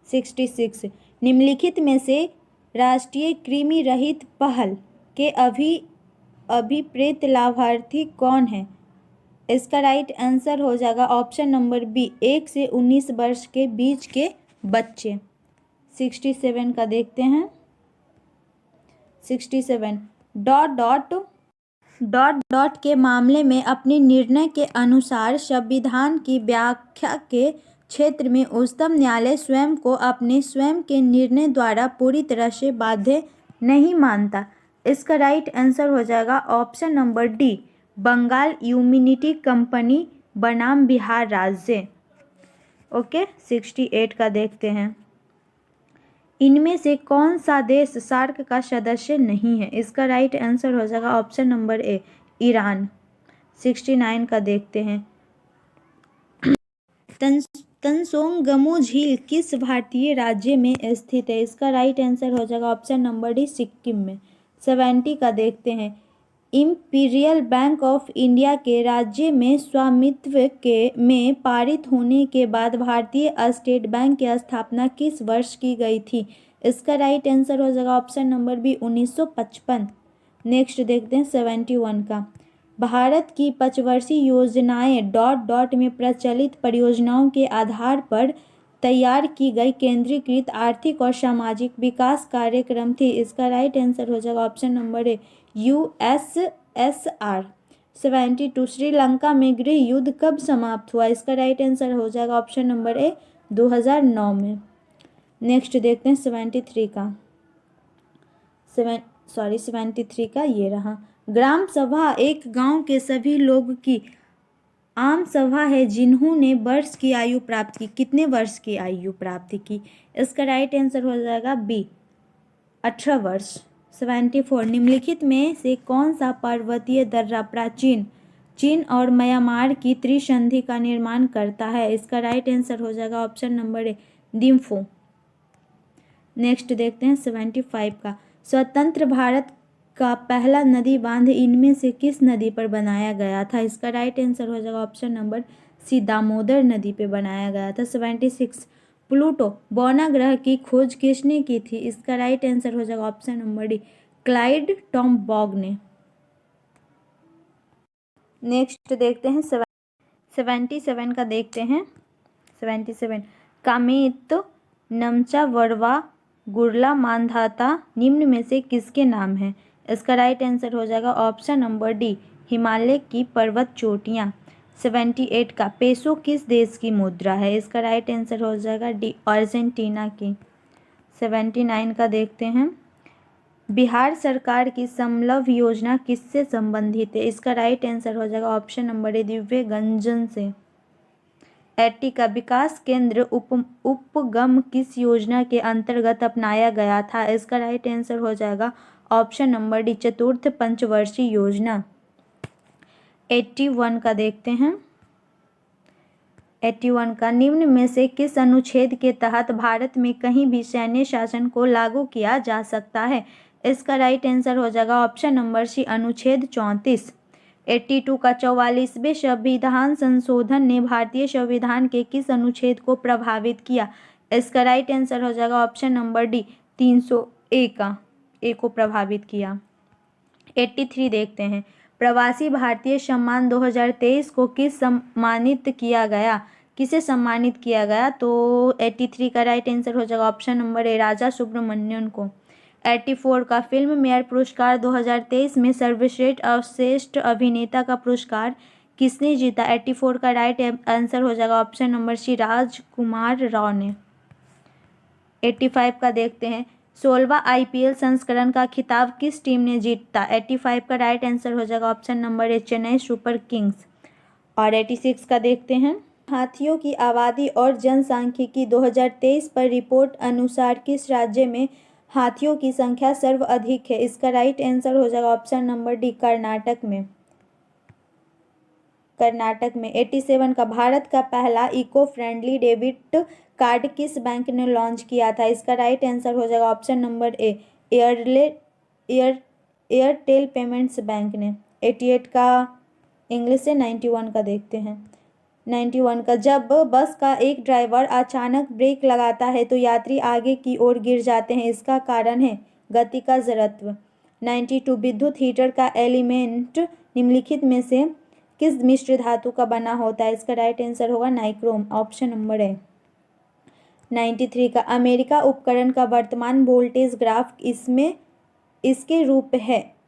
66 निम्नलिखित में से राष्ट्रीय कृमि रहित पहल के अभिप्रेत लाभार्थी कौन है? इसका राइट आंसर हो जाएगा ऑप्शन नंबर बी 1 से 19 वर्ष के बीच के बच्चे। 67 का देखते हैं। 67 डॉट डॉट के मामले में अपने निर्णय के अनुसार संविधान की व्याख्या के क्षेत्र में उच्चतम न्यायालय स्वयं को अपने स्वयं के निर्णय द्वारा पूरी तरह से बाध्य नहीं मानता। इसका राइट आंसर हो जाएगा option number d Bengal unity company बनाम बिहार राज्य। ओके 68 का देखते हैं। इनमें से कौन सा देश सार्क का सदस्य नहीं है? इसका राइट आंसर हो जाएगा ऑप्शन नंबर ए ईरान। 69 का देखते हैं। तंसोंगमू झील किस भारतीय राज्य में स्थित है? इसका राइट आंसर हो जाएगा ऑप्शन नंबर डी सिक्किम में। 70 का देखते हैं। इंपीरियल बैंक ऑफ इंडिया के राज्य में स्वामित्व में पारित होने के बाद भारतीय स्टेट बैंक की स्थापना किस वर्ष की गई थी? इसका राइट आंसर हो जाएगा ऑप्शन नंबर बी 1955। नेक्स्ट देखते हैं 71 का। भारत की पंचवर्षीय योजनाएं डॉट डॉट में प्रचलित परियोजनाओं के आधार पर तैयार की गई केंद्रीकृत आर्थिक और सामाजिक विकास कार्यक्रम थी। इसका राइट आंसर हो जाएगा ऑप्शन नंबर ए USSR। 72 श्रीलंका में गृह युद्ध कब समाप्त हुआ? इसका राइट आंसर हो जाएगा ऑप्शन नंबर ए 2009 में। नेक्स्ट देखते हैं 73 का। 73 का ये रहा। ग्राम सभा एक गांव के सभी लोग की आम सभा है जिन्होंने वर्ष की आयु प्राप्त की। कितने वर्ष की आयु प्राप्ति की? इसका राइट आंसर हो जाएगा बी 18 वर्ष। 74 निम्नलिखित में से कौन सा पर्वतीय दर्रा प्राचीन चीन और म्यांमार की त्रिसंधि का निर्माण करता है? इसका राइट आंसर हो जाएगा ऑप्शन नंबर ए दिम्फू। नेक्स्ट देखते हैं 75 का। स्वतंत्र भारत का पहला नदी बांध इनमें से किस नदी पर बनाया गया था? इसका राइट आंसर हो जाएगा ऑप्शन नंबर सी, दामोदर नदी पे बनाया गया था। 76, प्लूटो बौना ग्रह की खोज किसने की थी? इसका राइट आंसर हो जाएगा ऑप्शन नंबर डी, क्लाइड टॉमबॉग ने। नेक्स्ट देखते हैं 77 का देखते हैं। 77, कामित नमचा वरवा गुरला मानधाता निम्न में से किसके नाम है? इसका राइट आंसर हो जाएगा ऑप्शन नंबर डी, हिमालय की पर्वत चोटियाँ। 78 का पेसो किस देश की मुद्रा है? इसका राइट आंसर हो जाएगा डी, अर्जेंटीना की। 79 का देखते हैं, बिहार सरकार की समलव योजना किससे संबंधित है? इसका राइट आंसर हो जाएगा ऑप्शन नंबर ए, दिव्यांगजन से। 80 का विकास केंद्र उपगम किस योजना के अंतर्गत अपनाया गया था? इसका राइट आंसर हो जाएगा ऑप्शन नंबर डी, चतुर्थ पंचवर्षीय योजना। 81 का देखते हैं। 81 का निम्न में से किस अनुच्छेद के तहत भारत में कहीं भी सैन्य शासन को लागू किया जा सकता है? इसका राइट आंसर हो जाएगा ऑप्शन नंबर सी, अनुच्छेद 34। 82 का 44वें संविधान संशोधन ने भारतीय संविधान के किस अनुच्छेद को प्रभावित किया? इसका राइट आंसर हो जाएगा ऑप्शन नंबर डी, 301 का ए को प्रभावित किया। 83 देखते हैं, प्रवासी भारतीय सम्मान 2023 को सम्मानित किया गया? किसे सम्मानित किया गया? तो 83 का राइट आंसर हो जाएगा ऑप्शन नंबर ए, राजा सुब्रमण्यन को। 84 का फिल्म मेयर पुरस्कार 2023 में सर्वश्रेष्ठ अभिनेता का पुरस्कार किसने जीता? 84 का राइट आंसर हो जाएगा ऑप्शन नंबर सी, राजकुमार राव ने। 85 का देखते हैं, 16वां IPL संस्करण का खिताब किस टीम ने जीता? 85 का राइट आंसर हो जाएगा ऑप्शन नंबर ए, चेन्नई सुपर किंग्स। और 86 का देखते हैं, हाथियों की आबादी और जनसांख्यिकी 2023 पर रिपोर्ट अनुसार किस राज्य में हाथियों की संख्या सर्वाधिक है? इसका राइट आंसर हो जाएगा ऑप्शन नंबर डी, कर्नाटक में। 87 का भारत का पहला इको फ्रेंडली डेबिट कार्ड किस बैंक ने लॉन्च किया था? इसका राइट आंसर हो जाएगा ऑप्शन नंबर ए, एयरटेल पेमेंट्स बैंक ने। 88 का इंग्लिश से 91 का देखते हैं। 91 का, जब बस का एक ड्राइवर अचानक ब्रेक लगाता है तो यात्री आगे की ओर गिर जाते हैं, इसका कारण है गति का जड़त्व। 92, विद्युत हीटर का एलिमेंट निम्नलिखित में से किस मिश्र धातु का बना होता है? इसका राइट आंसर होगा नाइक्रोम, ऑप्शन नंबर है। 93 का, अमेरिका उपकरण का वर्तमान वोल्टेज ग्राफ इसके रूप है?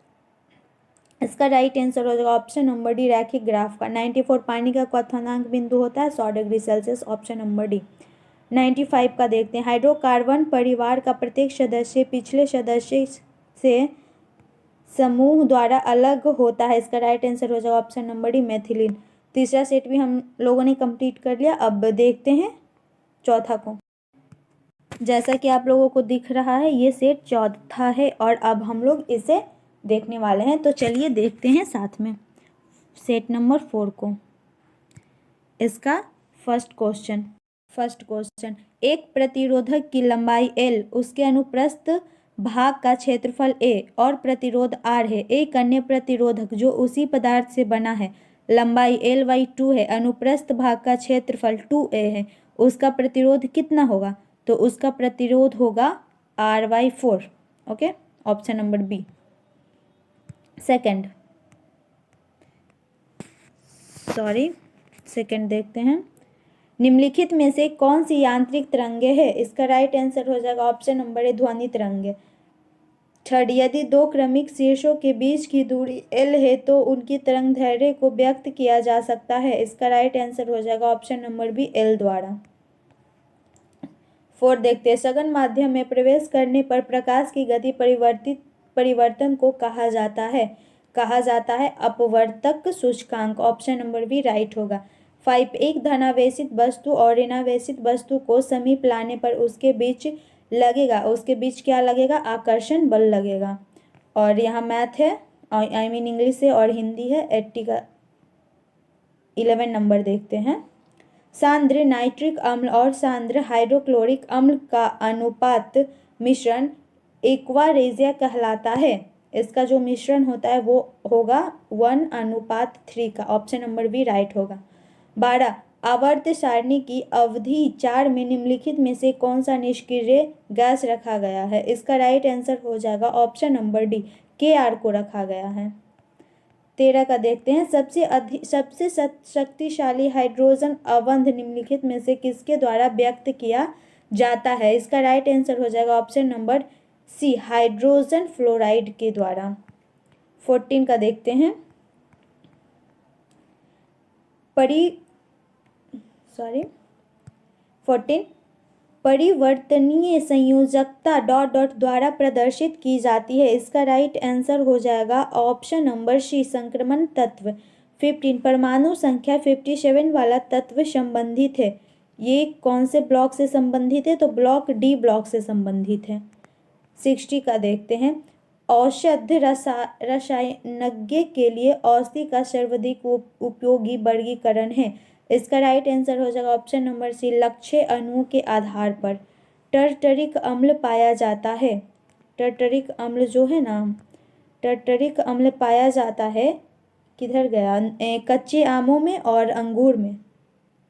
इसका राइट आंसर हो जाएगा ऑप्शन नंबर डी, रैखिक ग्राफ का। 94, पानी का क्वथनांक बिंदु होता है 100 degree Celsius, option number D. 95 का देखते हैं, हाइड्रोकार्बन परिवार का प्रत्येक सदस्य पिछले सदस्य से समूह द्वारा अलग होता है? इसका राइट आंसर हो जाएगा ऑप्शन नंबर डी, मेथिलीन। तीसरा सेट भी हम लोगों ने कंप्लीट कर लिया। अब देखते हैं चौथा को। जैसा कि आप लोगों को दिख रहा है, ये सेट चौथा है और अब हम लोग इसे देखने वाले हैं। तो चलिए देखते हैं साथ में सेट नंबर 4 को। इसका फर्स्ट क्वेश्चन, एक प्रतिरोधक की लंबाई L, उसके अनुप्रस्थ भाग का क्षेत्रफल A और प्रतिरोध R है। एक अन्य प्रतिरोधक जो उसी पदार्थ से बना है, लंबाई L/2 है, अनुप्रस्थ भाग का क्षेत्रफल 2A है, उसका प्रतिरोध कितना होगा? तो उसका प्रतिरोध होगा R/4। Okay, option number b. Second देखते हैं, निम्नलिखित में से कौन सी यांत्रिक तरंगे है? इसका राइट आंसर हो जाएगा ऑप्शन नंबर ए, ध्वनि तरंगे। थर्ड, यदि दो क्रमिक शीर्षों के बीच की दूरी L है तो उनकी तरंग दैर्ध्य को व्यक्त किया जा सकता है? इसका राइट आंसर हो जाएगा ऑप्शन नंबर बी, L द्वारा। 4 देखते हैं, सघन माध्यम में प्रवेश करने पर प्रकाश की गति परिवर्तन को कहा जाता है अपवर्तक सूचकांक, ऑप्शन नंबर बी राइट होगा। 5, एक धनावेशित वस्तु और ऋणावेशित वस्तु को समीप लाने पर उसके बीच क्या लगेगा? आकर्षण बल लगेगा। और यहाँ मैथ है, इंग्लिश है और हिंदी है। 80 का 11 नंबर देखते हैं, सांद्र नाइट्रिक अम्ल और सांद्र हाइड्रोक्लोरिक अम्ल का अनुपात मिश्रण एक्वा रेजिया कहलाता है। इसका जो मिश्रण होता है वो होगा 1:3 का। ऑप्शन नंबर बी राइट होगा। 12 आवर्त सारणी की अवधि 4 में निम्नलिखित में से कौन सा निष्क्रिय गैस रखा गया है? इसका राइट आंसर हो जाएगा ऑप्शन नंबर डी, Kr को रखा गया है। 13 का देखते हैं। सबसे शक्तिशाली हाइड्रोजन अवंध निम्नलिखित में से किसके द्वारा व्यक्त किया जाता है? इसका राइट आंसर हो जाएगा option number c, hydrogen fluoride के द्वारा। 14 का देखते हैं। 14 परिवर्तनीय संयोजकता डॉट डॉट द्वारा प्रदर्शित की जाती है। इसका राइट आंसर हो जाएगा ऑप्शन नंबर सी, संक्रमण तत्व। 15 परमाणु संख्या 57 वाला तत्व संबंधित है। ये कौन से ब्लॉक से संबंधित है? तो ब्लॉक डी ब्लॉक से संबंधित है। 60 का देखते हैं। औषध रसायनज्ञ के लिए औषधि का सर्वाधिक उपयोगी वर्गीकरण है। इसका राइट आंसर हो जाएगा ऑप्शन नंबर सी, लक्ष्य अणुओं के आधार पर टर्टरिक अम्ल पाया जाता है। टर्टरिक अम्ल जो है ना, टर्टरिक अम्ल पाया जाता है, किधर गया, कच्चे आमों में और अंगूर में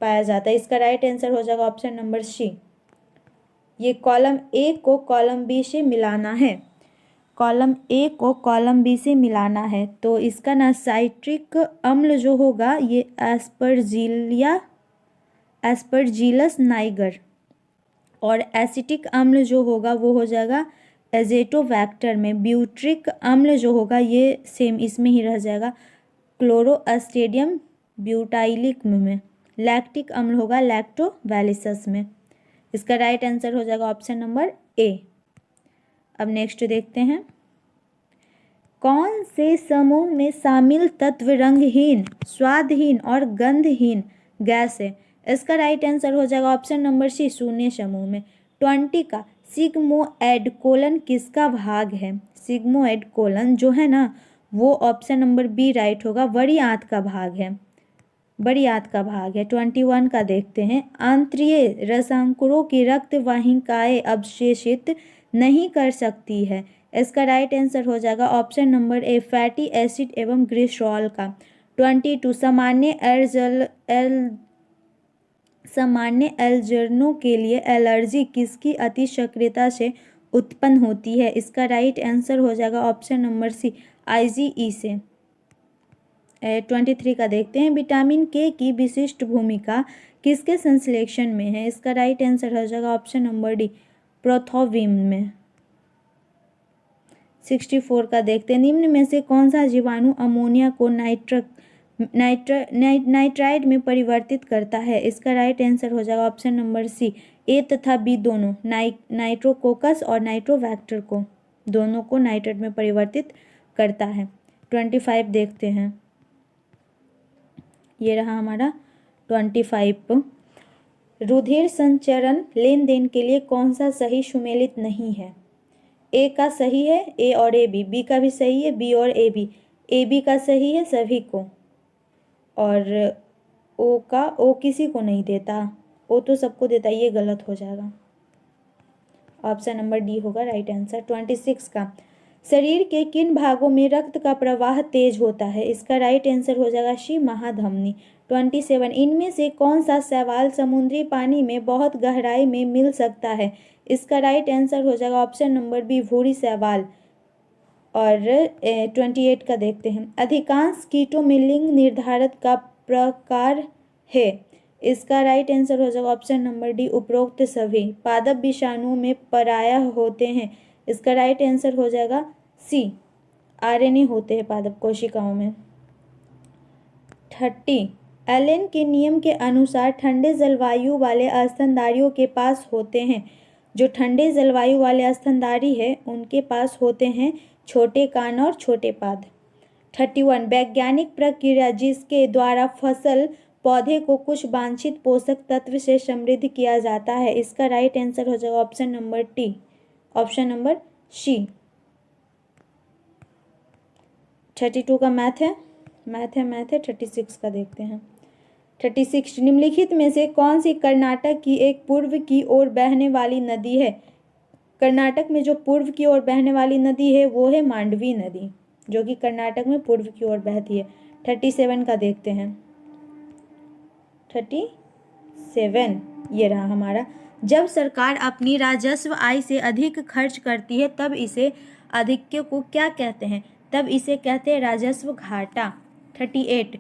पाया जाता है। इसका राइट आंसर हो जाएगा ऑप्शन नंबर सी। ये कॉलम ए को कॉलम बी से मिलाना है, कॉलम ए को कॉलम बी से मिलाना है। तो इसका ना साइट्रिक अम्ल जो होगा ये एस्परजिलस नाइगर, और एसिटिक अम्ल जो होगा वो हो जाएगा एजेटोबैक्टर में। ब्यूट्रिक अम्ल जो होगा ये सेम इसमें ही रह जाएगा, क्लोरोस्टेडियम ब्यूटाइलिक में। लैक्टिक अम्ल होगा लैक्टोबैलिसस में। इसका राइट आंसर हो जाएगा ऑप्शन नंबर ए। अब नेक्स्ट देखते हैं। कौन से समूह में शामिल तत्व रंगहीन, स्वादहीन और गंधहीन गैस है? इसका राइट आंसर हो जाएगा ऑप्शन नंबर सी, शून्य समूह में। 20 का सिग्मोएड कोलन किसका भाग है? सिग्मोएड कोलन जो है ना वो ऑप्शन नंबर बी राइट होगा, बड़ी आंत का भाग है, बड़ी आंत का भाग है। 21 का देखते हैं। आंतरीय रसांकुरों की रक्त वाहिकाएं अवशेषित नहीं कर सकती है। इसका राइट आंसर हो जाएगा ऑप्शन नंबर ए, फैटी एसिड एवं ग्लिसरॉल का। 22 सामान्य एल्जर्नों के लिए एलर्जी किसकी अति सक्रियता से उत्पन्न होती है? इसका राइट आंसर हो जाएगा ऑप्शन नंबर सी, IgE से। 23 का देखते हैं। विटामिन के की विशिष्ट भूमिका किसके संश्लेषण में है? इसका राइट आंसर हो जाएगा ऑप्शन नंबर डी, प्रोथोविम में। 64 का देखते हैं। निम्न में से कौन सा जीवाणु अमोनिया को नाइट्राइड में परिवर्तित करता है? इसका राइट आंसर हो जाएगा ऑप्शन नंबर सी, ए तथा बी दोनों, नाइट्रोकोकस और नाइट्रोबैक्टर को, दोनों को नाइट्राइड में परिवर्तित करता है। 25 देखते हैं। ये रहा हमारा 25। रुधिर संचरण लेन देन के लिए कौन सा सही सुमेलित नहीं है? ए का सही है, ए और ए बी, बी का भी सही है, बी और ए बी, ए बी का सही है सभी को, और ओ का, ओ किसी को नहीं देता, ओ तो सबको देता है, ये गलत हो जाएगा। ऑप्शन नंबर डी होगा राइट आंसर। 26 का शरीर के किन भागों में रक्त का प्रवाह तेज होता है? इसका राइट आंसर हो जाएगा सी, महाधमनी। 27 इनमें से कौन सा शैवाल समुद्री पानी में बहुत गहराई में मिल सकता है? इसका राइट आंसर हो जाएगा ऑप्शन नंबर बी, भूरी शैवाल। और 28 का देखते हैं। अधिकांश कीटों में लिंग निर्धारित का प्रकार है। इसका राइट आंसर हो जाएगा ऑप्शन नंबर डी, उपरोक्त सभी। पादप विषाणुओं में परायः होते हैं। इसका राइट आंसर हो जाएगा सी, RNA होते हैं पादप कोशिकाओं में। 30 एलेन के नियम के अनुसार ठंडे जलवायु वाले स्तनधारियों के पास होते हैं, जो ठंडे जलवायु वाले स्तनधारी है उनके पास होते हैं छोटे कान और छोटे पाद। 31 वैज्ञानिक प्रक्रिया जिसके द्वारा फसल पौधे को कुछ वांछित पोषक तत्व से समृद्ध किया जाता है। इसका राइट आंसर हो जाएगा option number t, option number c. 32 का मैथ है। 36 का देखते हैं। 36 निम्नलिखित में से कौन सी कर्नाटक की एक पूर्व की ओर बहने वाली नदी है? कर्नाटक में जो पूर्व की ओर बहने वाली नदी है वो है मांडवी नदी, जो कि कर्नाटक में पूर्व की ओर बहती है। 37 का देखते हैं। 37 ये रहा हमारा। जब सरकार अपनी राजस्व आय से अधिक खर्च करती है तब इसे अधिक्य को क्या कहते हैं? तब इसे कहते हैं राजस्व घाटा। 38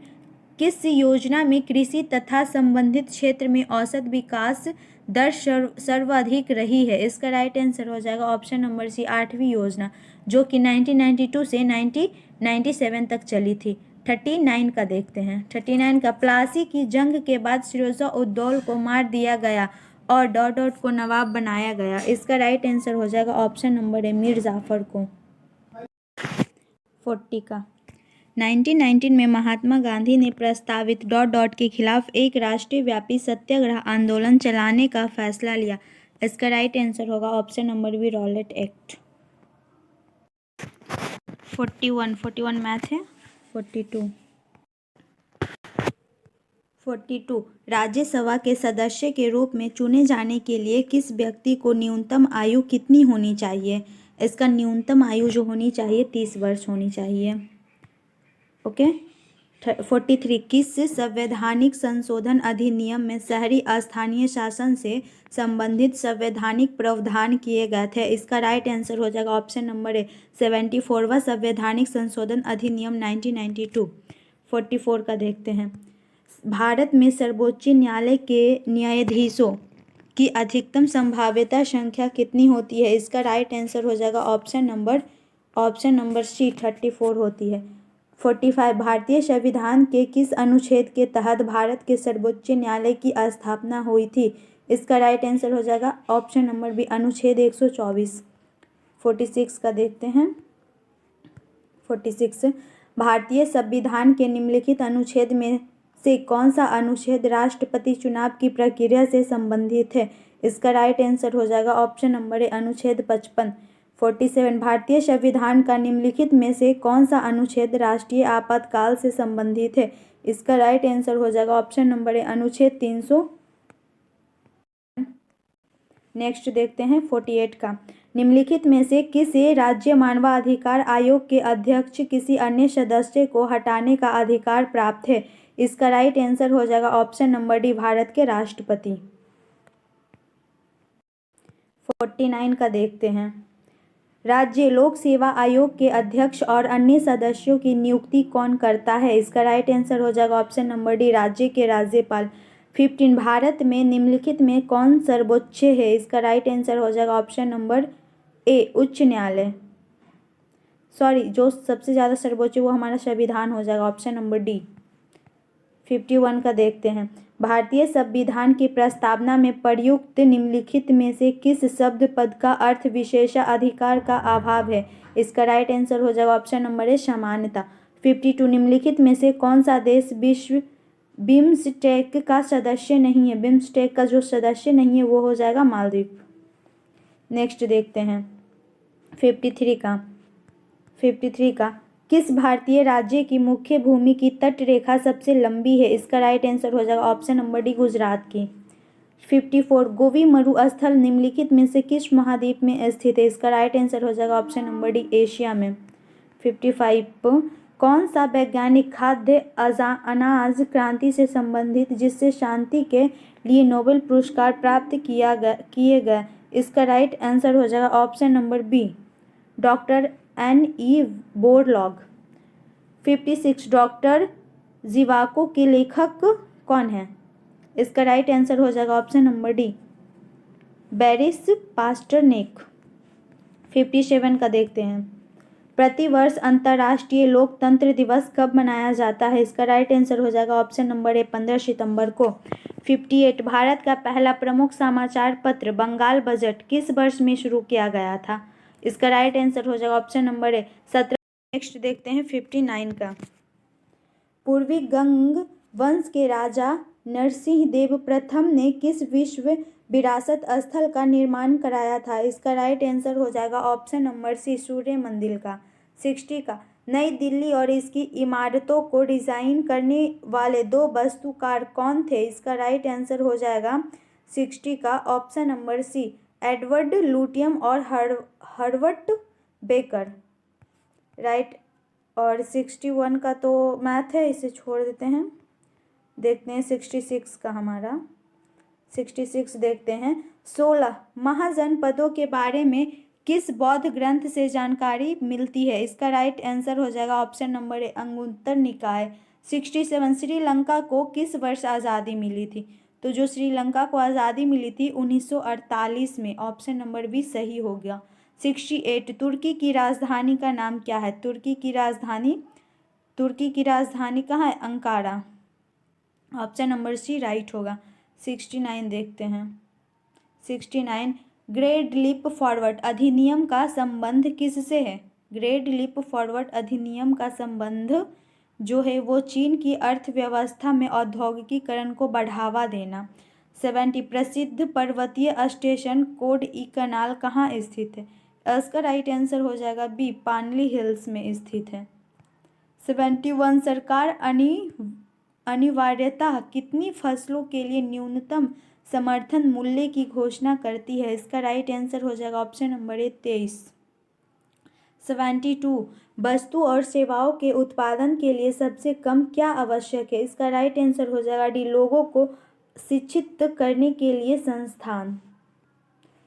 किस योजना में कृषि तथा संबंधित क्षेत्र में औसत विकास दर सर्वाधिक रही है? इसका राइट आंसर हो जाएगा ऑप्शन नंबर सी, 8वीं योजना, जो कि 1992 से 1997 तक चली थी। 39 का देखते हैं। 39 का प्लासी की जंग के बाद फिरोजा उद्दौल को मार दिया गया और डॉट डॉट को नवाब बनाया गया। इसका राइट आंसर हो जाएगा option number a, Mir Jafar को। 40 का 1919 में महात्मा गांधी ने प्रस्तावित डॉट डॉट के खिलाफ एक राष्ट्रीय व्यापी सत्याग्रह आंदोलन चलाने का फैसला लिया। इसका राइट आंसर होगा option number b, Rowlatt act. 41 math है। 42 राज्यसभा के सदस्य के रूप में चुने जाने के लिए किस व्यक्ति को न्यूनतम आयु कितनी होनी चाहिए? इसका न्यूनतम आयु जो होनी चाहिए 30 वर्ष होनी चाहिए। ओके। 43 किस संवैधानिक संशोधन अधिनियम में शहरी स्थानीय शासन से संबंधित संवैधानिक प्रावधान किए गए थे? इसका राइट आंसर हो जाएगा ऑप्शन नंबर ए, 74वां संवैधानिक संशोधन अधिनियम 1992। 44 का देखते हैं। भारत में सर्वोच्च न्यायालय के न्यायाधीशों की अधिकतम संभाव्यता संख्या कितनी होती है? इसका राइट आंसर हो जाएगा ऑप्शन नंबर सी, 34 होती है। 45 भारतीय संविधान के किस अनुच्छेद के तहत भारत के सर्वोच्च न्यायालय की स्थापना हुई थी? इसका राइट आंसर हो जाएगा ऑप्शन नंबर बी, अनुच्छेद 124। 46 का देखते हैं। 46 भारतीय संविधान के निम्नलिखित अनुच्छेद में से कौन सा अनुच्छेद राष्ट्रपति चुनाव की प्रक्रिया से संबंधित है? इसका राइट आंसर हो जाएगा ऑप्शन नंबर ए, अनुच्छेद 55। 47 भारतीय संविधान का निम्नलिखित में से कौन सा अनुच्छेद राष्ट्रीय आपातकाल से संबंधित है? इसका राइट आंसर हो जाएगा ऑप्शन नंबर ए, अनुच्छेद 300। नेक्स्ट देखते हैं 48 का। निम्नलिखित में से किसे राज्य मानवाधिकार आयोग के अध्यक्ष किसी अन्य सदस्य को हटाने का अधिकार प्राप्त है? इसका राइट आंसर हो जाएगा ऑप्शन नंबर डी, भारत के राष्ट्रपति। 49 का देखते हैं। राज्य लोक सेवा आयोग के अध्यक्ष और अन्य सदस्यों की नियुक्ति कौन करता है? इसका राइट आंसर हो जाएगा ऑप्शन नंबर डी, राज्य के राज्यपाल। 15 भारत में निम्नलिखित में कौन सर्वोच्च है? इसका राइट आंसर हो जाएगा ऑप्शन नंबर ए, उच्च न्यायालय। सॉरी, जो सबसे ज़्यादा सर्वोच्च वो हमारा संविधान हो जाएगा, ऑप्शन नंबर डी। 51 का देखते हैं। भारतीय संविधान की प्रस्तावना में प्रयुक्त निम्नलिखित में से किस शब्द पद का अर्थ विशेषाधिकार का अभाव है? इसका राइट आंसर हो जाएगा ऑप्शन नंबर ए, समानता। 52 निम्नलिखित में से कौन सा देश विश्व बिम्स्टेक का सदस्य नहीं है? बिम्स्टेक का जो सदस्य नहीं है वो हो जाएगा मालदीव। नेक्स्ट देखते हैं 53 का किस भारतीय राज्य की मुख्य भूमि की तट रेखा सबसे लंबी है? इसका राइट आंसर हो जाएगा ऑप्शन नंबर डी, गुजरात की। 54 गोवी मरुस्थल निम्नलिखित में से किस महाद्वीप में स्थित है? इसका राइट आंसर हो जाएगा ऑप्शन नंबर डी, एशिया में। 55 कौन सा वैज्ञानिक खाद्य अनाज क्रांति से संबंधित जिससे शांति के लिए नोबेल पुरस्कार प्राप्त किए गए? इसका राइट आंसर हो जाएगा option number B, doctor N.E. Borlaug. 56 doctor Zhivago के लेखक कौन है? इसका राइट आंसर हो जाएगा option number D, Boris Pasternak. 57 का देखते हैं। प्रतिवर्ष अंतर्राष्ट्रीय लोकतंत्र दिवस कब मनाया जाता है? इसका राइट आंसर हो जाएगा ऑप्शन नंबर ए, 15 सितंबर को। 58 भारत का पहला प्रमुख समाचार पत्र बंगाल बजट किस वर्ष में शुरू किया गया था? इसका राइट आंसर हो जाएगा ऑप्शन नंबर ए, 17। नेक्स्ट देखते हैं 59 का। पूर्वी गंग वंश के राजा नरसिंह देव प्रथम ने किस विश्व विरासत स्थल का निर्माण कराया था? इसका राइट आंसर हो जाएगा ऑप्शन नंबर सी, सूर्य मंदिर का। 60 का नई दिल्ली और इसकी इमारतों को डिजाइन करने वाले दो वास्तुकार कौन थे? इसका राइट आंसर हो जाएगा 60 का option number c, Edward Lutyens और हर्बर्ट बेकर, राइट। और 61 का तो मैथ है, इसे छोड़ देते हैं। देखते हैं 66 का हमारा। 66 देखते हैं। 16 महाजनपदों के बारे में किस बौद्ध ग्रंथ से जानकारी मिलती है? इसका राइट आंसर हो जाएगा ऑप्शन नंबर ए, अंगुत्तर निकाय। 67 श्रीलंका को किस वर्ष आज़ादी मिली थी? तो जो श्रीलंका को आज़ादी मिली थी 1948 में, ऑप्शन नंबर बी सही हो गया। 68 तुर्की की राजधानी का नाम क्या है? तुर्की की राजधानी कहाँ है? Ankara, option number c right होगा। 69 देखते हैं। 69 ग्रेट लीप फॉरवर्ड अधिनियम का संबंध किससे है? ग्रेट लीप फॉरवर्ड अधिनियम का संबंध जो है वो चीन की अर्थव्यवस्था में औद्योगिकीकरण को बढ़ावा देना। 70 प्रसिद्ध पर्वतीय स्टेशन कोडईकनाल कहाँ स्थित है? इसका राइट आंसर हो जाएगा बी, पानली हिल्स में स्थित है। 71 सरकार अनिवार्यतः कितनी फसलों के लिए न्यूनतम समर्थन मूल्य की घोषणा करती है? इसका राइट आंसर हो जाएगा ऑप्शन नंबर ए, 23। 72 वस्तु और सेवाओं के उत्पादन के लिए सबसे कम क्या आवश्यक है? इसका राइट आंसर हो जाएगा डी, लोगों को शिक्षित करने के लिए संस्थान।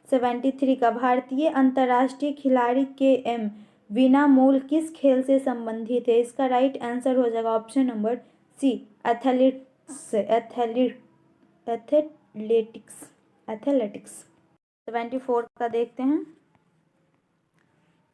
73 का भारतीय अंतर्राष्ट्रीय खिलाड़ी के एम विनामूल किस खेल से संबंधित है? इसका राइट आंसर हो जाएगा ऑप्शन नंबर सी, एथलेटिक्स। 74 का देखते हैं।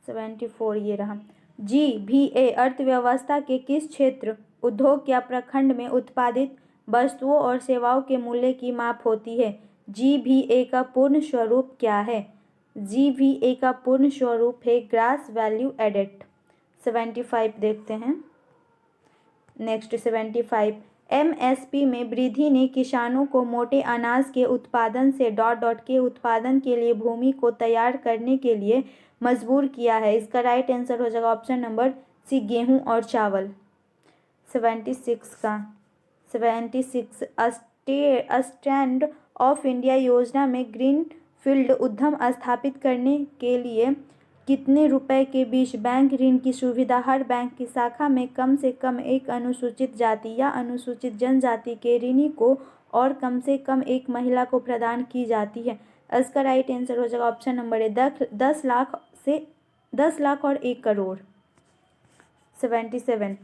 74 ये रहा। GVA अर्थव्यवस्था के किस क्षेत्र, उद्योग या प्रखंड में उत्पादित वस्तुओं और सेवाओं के मूल्य की माप होती है? GVA का पूर्ण स्वरूप क्या है? GVA का पूर्ण स्वरूप है ग्रास वैल्यू एडेड। 75 देखते हैं। नेक्स्ट 75 MSP में वृद्धि ने किसानों को मोटे अनाज के उत्पादन से के उत्पादन के लिए भूमि को तैयार करने के लिए मजबूर किया है। इसका राइट आंसर हो जाएगा ऑप्शन नंबर सी, गेहूं और चावल। 76 का 76 स्टैंड ऑफ इंडिया योजना में ग्रीन फील्ड उद्यम स्थापित करने के लिए कितने रुपए के बीच बैंक ऋण की सुविधा हर बैंक की शाखा में कम से कम एक अनुसूचित जाति या अनुसूचित जनजाति के ऋणी को और कम से कम एक महिला को प्रदान की जाती है? इसका राइट आंसर हो जाएगा ऑप्शन नंबर ए, 10 लाख और 1 करोड़। 77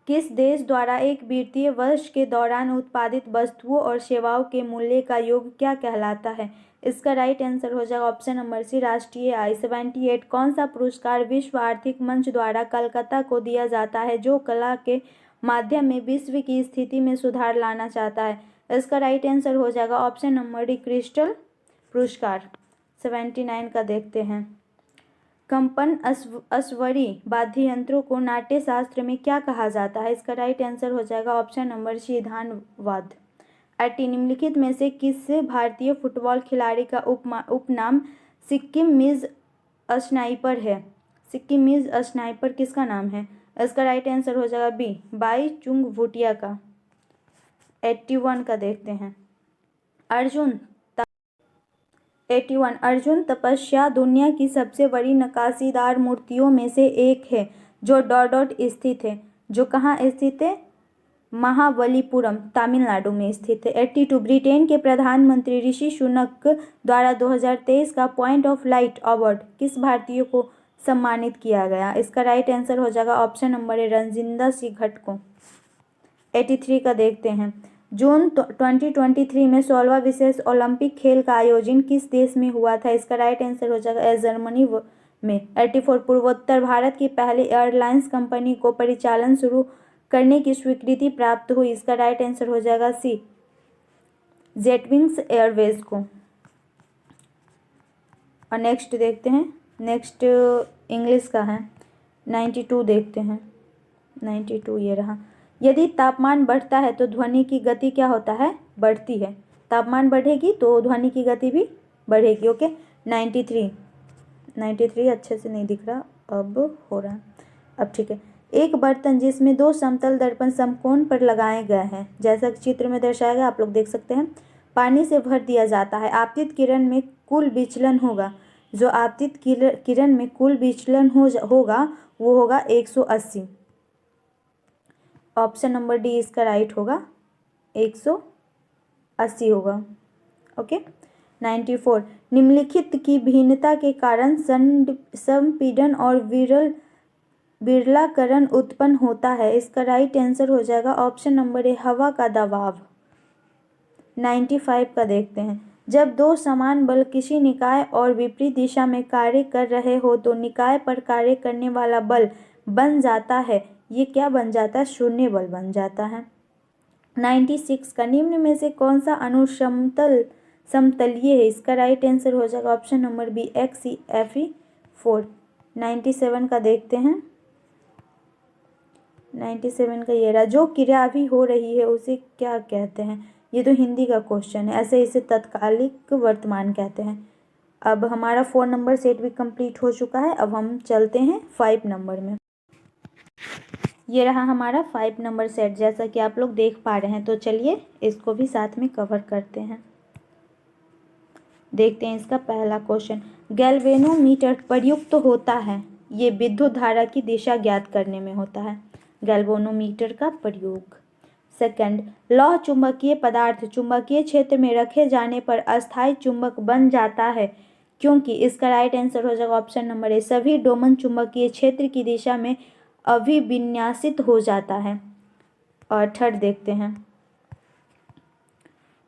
किस देश द्वारा एक वित्तीय वर्ष के दौरान उत्पादित वस्तुओं और सेवाओं के मूल्य का योग क्या कहलाता है? इसका राइट आंसर हो जाएगा ऑप्शन नंबर सी, राष्ट्रीय आय। 78 कौन सा पुरस्कार विश्व आर्थिक मंच द्वारा कलकत्ता को दिया जाता है जो कला के माध्यम में विश्व की स्थिति में सुधार लाना चाहता है? इसका राइट आंसर हो जाएगा ऑप्शन नंबर डी, क्रिस्टल पुरस्कार। 79 का देखते हैं। कंपन अस्वरी वाद्य यंत्रों को नाट्य शास्त्र में क्या कहा जाता है? इसका राइट आंसर हो जाएगा ऑप्शन नंबर सी, धानवाद। 80 निम्नलिखित में से किस भारतीय फुटबॉल खिलाड़ी का उपनाम सिक्किम मिज स्नाइपर है? सिक्किम मिज स्नाइपर किसका नाम है? इसका राइट आंसर हो जाएगा बी, बाई चुंग भूटिया का। 81 का देखते हैं। 81 अर्जुन तपस्या दुनिया की सबसे बड़ी नक्काशीदार मूर्तियों में से एक है जो स्थित है, जो कहाँ स्थित है? महाबलीपुरम, तमिलनाडु में स्थित है। 82 ब्रिटेन के प्रधानमंत्री ऋषि सुनक द्वारा 2023 का पॉइंट ऑफ लाइट अवार्ड किस भारतीय को सम्मानित किया गया? इसका राइट आंसर हो जाएगा option number A, Ranjinda Singh Bhatt को। 83 का देखते हैं। जून 2023 में 16वां विशेष ओलंपिक खेल का आयोजन किस देश में हुआ था? इसका राइट आंसर हो जाएगा जर्मनी में। 84 पूर्वोत्तर भारत की पहली एयरलाइंस कंपनी को परिचालन शुरू करने की स्वीकृति प्राप्त हुई। इसका राइट आंसर हो जाएगा सी, जेटविंग्स एयरवेज को। और नेक्स्ट देखते हैं। नेक्स्ट इंग्लिश का है। 92 देखते हैं। 92 ये रहा। यदि तापमान बढ़ता है तो ध्वनि की गति क्या होता है? बढ़ती है। तापमान बढ़ेगी तो ध्वनि की गति भी बढ़ेगी। ओके। 93 अच्छे से नहीं दिख रहा, अब हो रहा है, अब ठीक है। एक बर्तन जिसमें 2 समतल दर्पण समकोण पर लगाए गए हैं, जैसा कि चित्र में दर्शाया गया, आप लोग देख सकते हैं, पानी से भर दिया जाता है, आपतित किरण में कुल विचलन होगा, जो आपतित किरण में कुल विचलन होगा वो होगा 180। ऑप्शन नंबर डी इसका राइट होगा, 180 होगा। ओके। 94, निम्नलिखित की भिन्नता के कारण संपीड़न और विरलाकरण उत्पन्न होता है। इसका राइट आंसर हो जाएगा ऑप्शन नंबर ए, हवा का दबाव। 95 का देखते हैं। जब दो समान बल किसी निकाय और विपरीत दिशा में कार्य कर रहे हो तो निकाय पर कार्य करने वाला बल बन जाता है, ये क्या बन जाता है, शून्य बल बन जाता है। 96 का, निम्न में से कौन सा अणु समतलीय है। इसका राइट आंसर हो जाएगा ऑप्शन नंबर बी, XeFe4। 97 का देखते हैं। 97 का ये रहा, जो क्रिया अभी हो रही है उसे क्या कहते हैं। ये तो हिंदी का क्वेश्चन है, ऐसे इसे तत्कालिक वर्तमान कहते हैं। अब हमारा 4 नंबर सेट भी कंप्लीट हो चुका है। अब हम चलते हैं 5 नंबर में। ये रहा हमारा 5 नंबर सेट, जैसा कि आप लोग देख पा रहे हैं। तो चलिए इसको भी साथ में कवर करते हैं। देखते हैं इसका पहला क्वेश्चन। गैल्वेनोमीटर प्रयुक्त होता है, ये विद्युत धारा की दिशा ज्ञात करने में होता है, गैल्वेनोमीटर का प्रयोग। सेकंड, लौह चुंबकीय पदार्थ चुंबकीय क्षेत्र में रखे जाने पर अस्थायी चुंबक बन जाता है, क्योंकि। इसका राइट आंसर हो जाएगा ऑप्शन नंबर ए, सभी डोमन चुंबकीय क्षेत्र की दिशा में अभिविन्यासित हो जाता है। और थर्ड देखते हैं,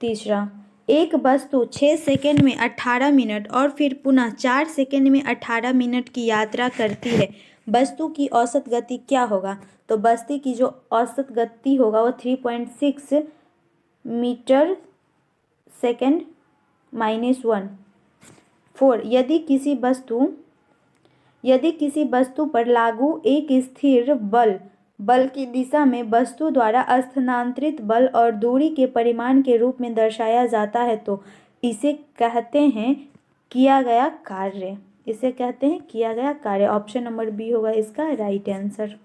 तीसरा, एक वस्तु 6 सेकंड में 18 मिनट और फिर पुनः 4 सेकंड में 18 मिनट की यात्रा करती है, वस्तु की औसत गति क्या होगा। तो वस्तु की जो औसत गति होगा वो 3.6 मीटर सेकंड -1। 4, यदि किसी वस्तु पर लागू एक स्थिर बल की दिशा में वस्तु द्वारा स्थानांतरित बल और दूरी के परिमाण के रूप में दर्शाया जाता है तो इसे कहते हैं किया गया कार्य। इसे कहते हैं किया गया कार्य। ऑप्शन नंबर बी होगा इसका राइट आंसर।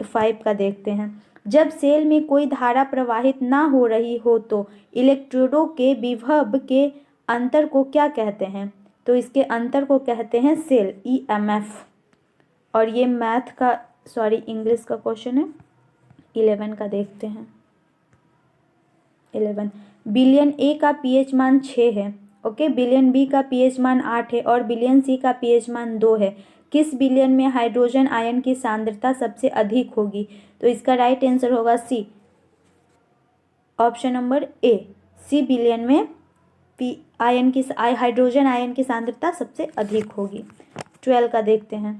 5 का देखते हैं। जब सेल में कोई धारा प्रवाहित ना हो रही हो तो इलेक्ट्रोडों के विभव के अंतर को क्या कहते हैं। तो इसके अंतर को कहते हैं सेल, EMF। और ये इंग्लिश का क्वेश्चन है। 11 का देखते हैं। 11, बिलियन ए का pH मान 6 है, ओके। बिलियन बी का pH मान 8 है और बिलियन सी का pH मान 2 है। किस बिलियन में हाइड्रोजन आयन की सांद्रता सबसे अधिक होगी। तो इसका राइट आंसर होगा सी, ऑप्शन नंबर ए, सी बिलियन में हाइड्रोजन आयन की सांद्रता सबसे अधिक होगी। 12 का देखते हैं।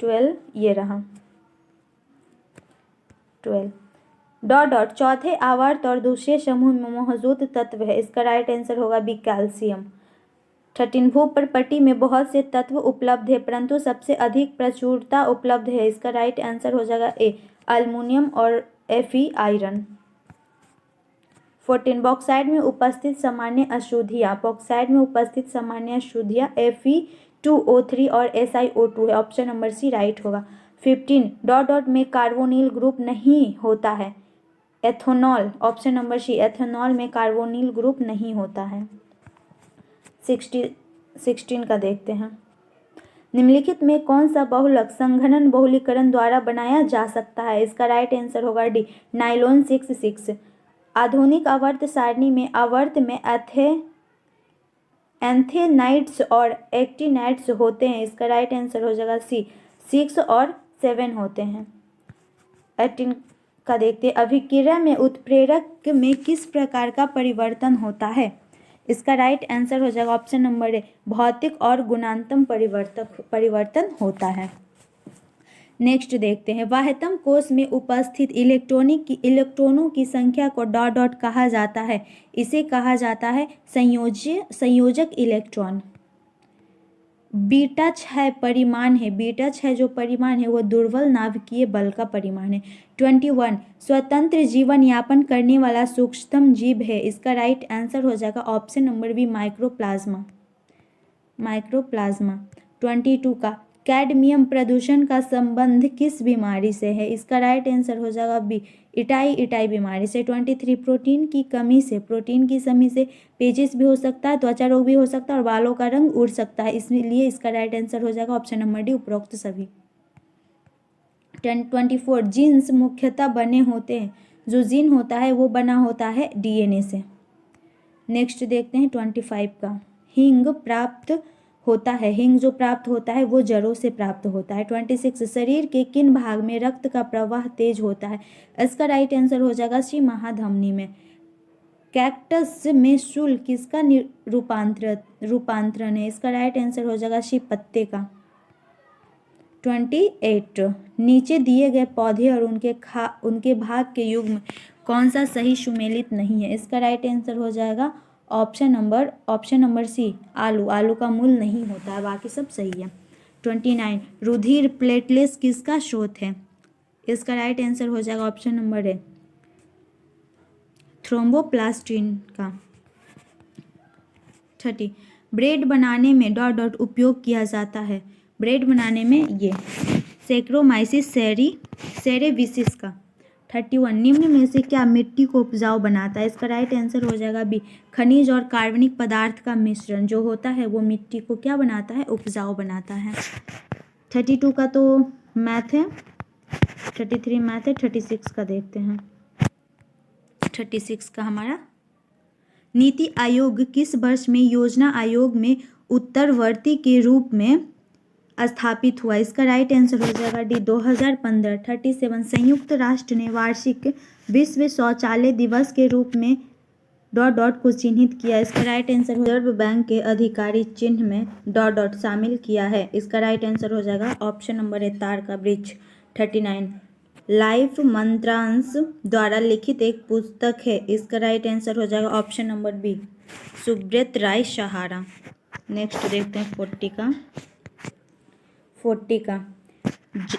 12 ये रहा। 12 चौथे आवर्त और दूसरे समूह में मौजूद तत्व है। इसका राइट आंसर होगा बी, कैल्शियम। 13, भूपर्पटी में बहुत से तत्व उपलब्ध है परंतु सबसे अधिक प्रचुरता उपलब्ध है। इसका राइट आंसर हो जाएगा ए, अल्युमिनियम और Fe आयरन। 14, बॉक्साइट में उपस्थित सामान्य अशुद्धियाँ Fe2O3 और SiO2 है। ऑप्शन नंबर सी राइट होगा। 15, ... में कार्बोनिल ग्रुप नहीं होता है, ethanol. Option number c, ethanol में कार्बोनिल ग्रुप नहीं होता है। 16 का देखते हैं। निम्नलिखित में कौन सा बहुलक संघनन बहुलीकरण द्वारा बनाया जा सकता है। इसका राइट आंसर होगा डी, नाइलॉन 6। आधुनिक आवर्त सारणी में आवर्त में एंथेनाइड्स और एक्टिनाइड्स होते हैं। इसका राइट आंसर हो जाएगा सी, 6 और 7 होते हैं। 18 का देखते हैं। अभिक्रिया में उत्प्रेरक में किस प्रकार का परिवर्तन होता है। इसका राइट आंसर हो जाएगा ऑप्शन नंबर ए, भौतिक और गुणात्मक परिवर्तन होता है। नेक्स्ट देखते हैं। बाह्यतम कोश में उपस्थित इलेक्ट्रॉनों की संख्या को ... कहा जाता है। इसे कहा जाता है संयोजक इलेक्ट्रॉन। बीटा 6 परिमाण है। बीटा 6 जो परिमाण है वो दुर्बल नाभिकीय बल का परिमाण है। 21, स्वतंत्र जीवन यापन करने वाला सूक्ष्मतम जीव है। इसका राइट आंसर हो जाएगा ऑप्शन नंबर बी, माइक्रोप्लाज्मा। 22 का, कैडमियम प्रदूषण का संबंध किस बीमारी से है? इसका राइट आंसर हो जाएगा बी, इटाई बीमारी से। 23 प्रोटीन की कमी से पेचिस भी हो सकता है, त्वचा रोग भी हो सकता है और बालों का रंग उड़ सकता है, इसलिए इसका राइट आंसर हो जाएगा ऑप्शन नंबर डी, उपरोक्त सभी। 24 जीन्स मुख्यतः बने होते हैं, जो जीन होता है वो बना होता है डीएनए से। नेक्स्ट देखते हैं 25 का, हिंग जो प्राप्त होता है वो जड़ों से प्राप्त होता है। 26 शरीर के किन भाग में रक्त का प्रवाह तेज होता है? इसका राइट आंसर हो जाएगा सी, महाधमनी में। कैक्टस में शूल किसका रूपांतरण है? इसका राइट आंसर हो जाएगा सी, पत्ते का। 28 नीचे दिए गए पौधे और उनके भाग के युग्म कौन सा सही सुमेलित नहीं है? इसका राइट आंसर हो जाएगा ऑप्शन नंबर सी, आलू का मूल नहीं होता है, बाकी सब सही है। 29 रुधिर प्लेटलेट्स किसका स्रोत है? इसका राइट आंसर हो जाएगा ऑप्शन नंबर ए, थ्रोम्बोप्लास्टिन का। 30 ब्रेड बनाने में डॉट उपयोग किया जाता है। ब्रेड बनाने में ये सेक्रोमाइसिस सेरेविसिस का। 31 निम्न में से क्या मिट्टी को उपजाऊ बनाता है? इसका राइट आंसर हो जाएगा बी, खनिज और कार्बनिक पदार्थ का मिश्रण जो होता है वो मिट्टी को क्या बनाता है? उपजाऊ बनाता है। 32 का तो मैथ है, 33 मैथ है, 36 का देखते हैं। 36 का हमारा, नीति आयोग किस वर्ष में योजना आयोग में उत्तरवर्ती के रूप में स्थापित हुआ? इसका राइट आंसर हो जाएगा डी, 2015। 37 संयुक्त राष्ट्र ने वार्षिक विश्व शौचालय दिवस के रूप में डॉट को चिन्हित किया। इसका राइट आंसर रिजर्व बैंक के अधिकारी चिन्ह में डॉट शामिल किया है। इसका राइट आंसर हो जाएगा ऑप्शन नंबर ए, तार का वृक्ष। 39 लाइफ मंत्रांश द्वारा लिखित एक पुस्तक है। इसका राइट आंसर हो जाएगा ऑप्शन नंबर बी, सुब्रत राय सहारा। नेक्स्ट देखते हैं 40 का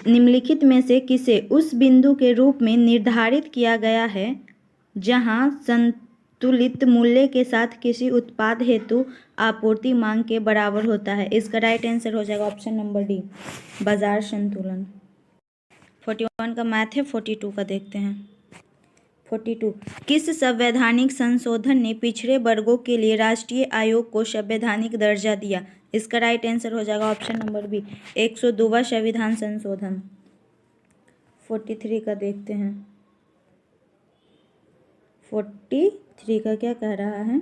निम्नलिखित में से किसे उस बिंदु के रूप में निर्धारित किया गया है जहां संतुलित मूल्य के साथ किसी उत्पाद हेतु आपूर्ति मांग के बराबर होता है? इसका राइट आंसर हो जाएगा ऑप्शन नंबर डी, बाजार संतुलन। 41 का मैथ है, 42 का देखते हैं। 42 किस संवैधानिक संशोधन ने पिछड़े वर्गों के लिए राष्ट्रीय आयोग को संवैधानिक दर्जा दिया? इसका राइट आंसर हो जाएगा ऑप्शन नंबर बी, 102वां संविधान संशोधन। 43 का देखते हैं। 43 का क्या कह रहा है?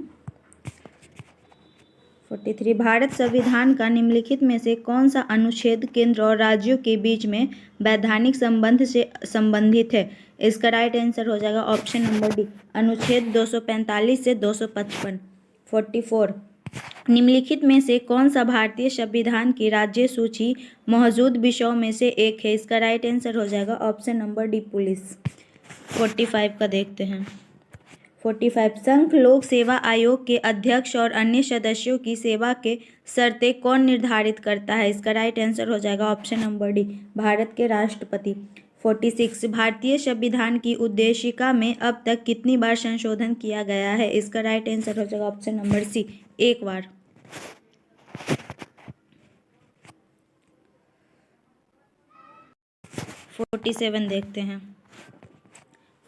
43 भारत संविधान का निम्नलिखित में से कौन सा अनुच्छेद केंद्र और राज्यों के बीच में वैधानिक संबंध से संबंधित है? इसका राइट आंसर हो जाएगा ऑप्शन नंबर डी, अनुच्छेद 245 से 255। 44 निम्नलिखित में से कौन सा भारतीय संविधान की राज्य सूची मौजूद विषयों में से एक है? इसका राइट आंसर हो जाएगा ऑप्शन नंबर डी, पुलिस। 45 का देखते हैं। 45 संघ लोक सेवा आयोग के अध्यक्ष और अन्य सदस्यों की सेवा के शर्तें कौन निर्धारित करता है? इसका राइट आंसर हो जाएगा ऑप्शन नंबर डी, भारत के राष्ट्रपति। 46 भारतीय संविधान की उद्देशिका में अब तक कितनी बार संशोधन किया गया है? इसका राइट आंसर हो जाएगा ऑप्शन नंबर सी, एक बार। 47 देखते हैं।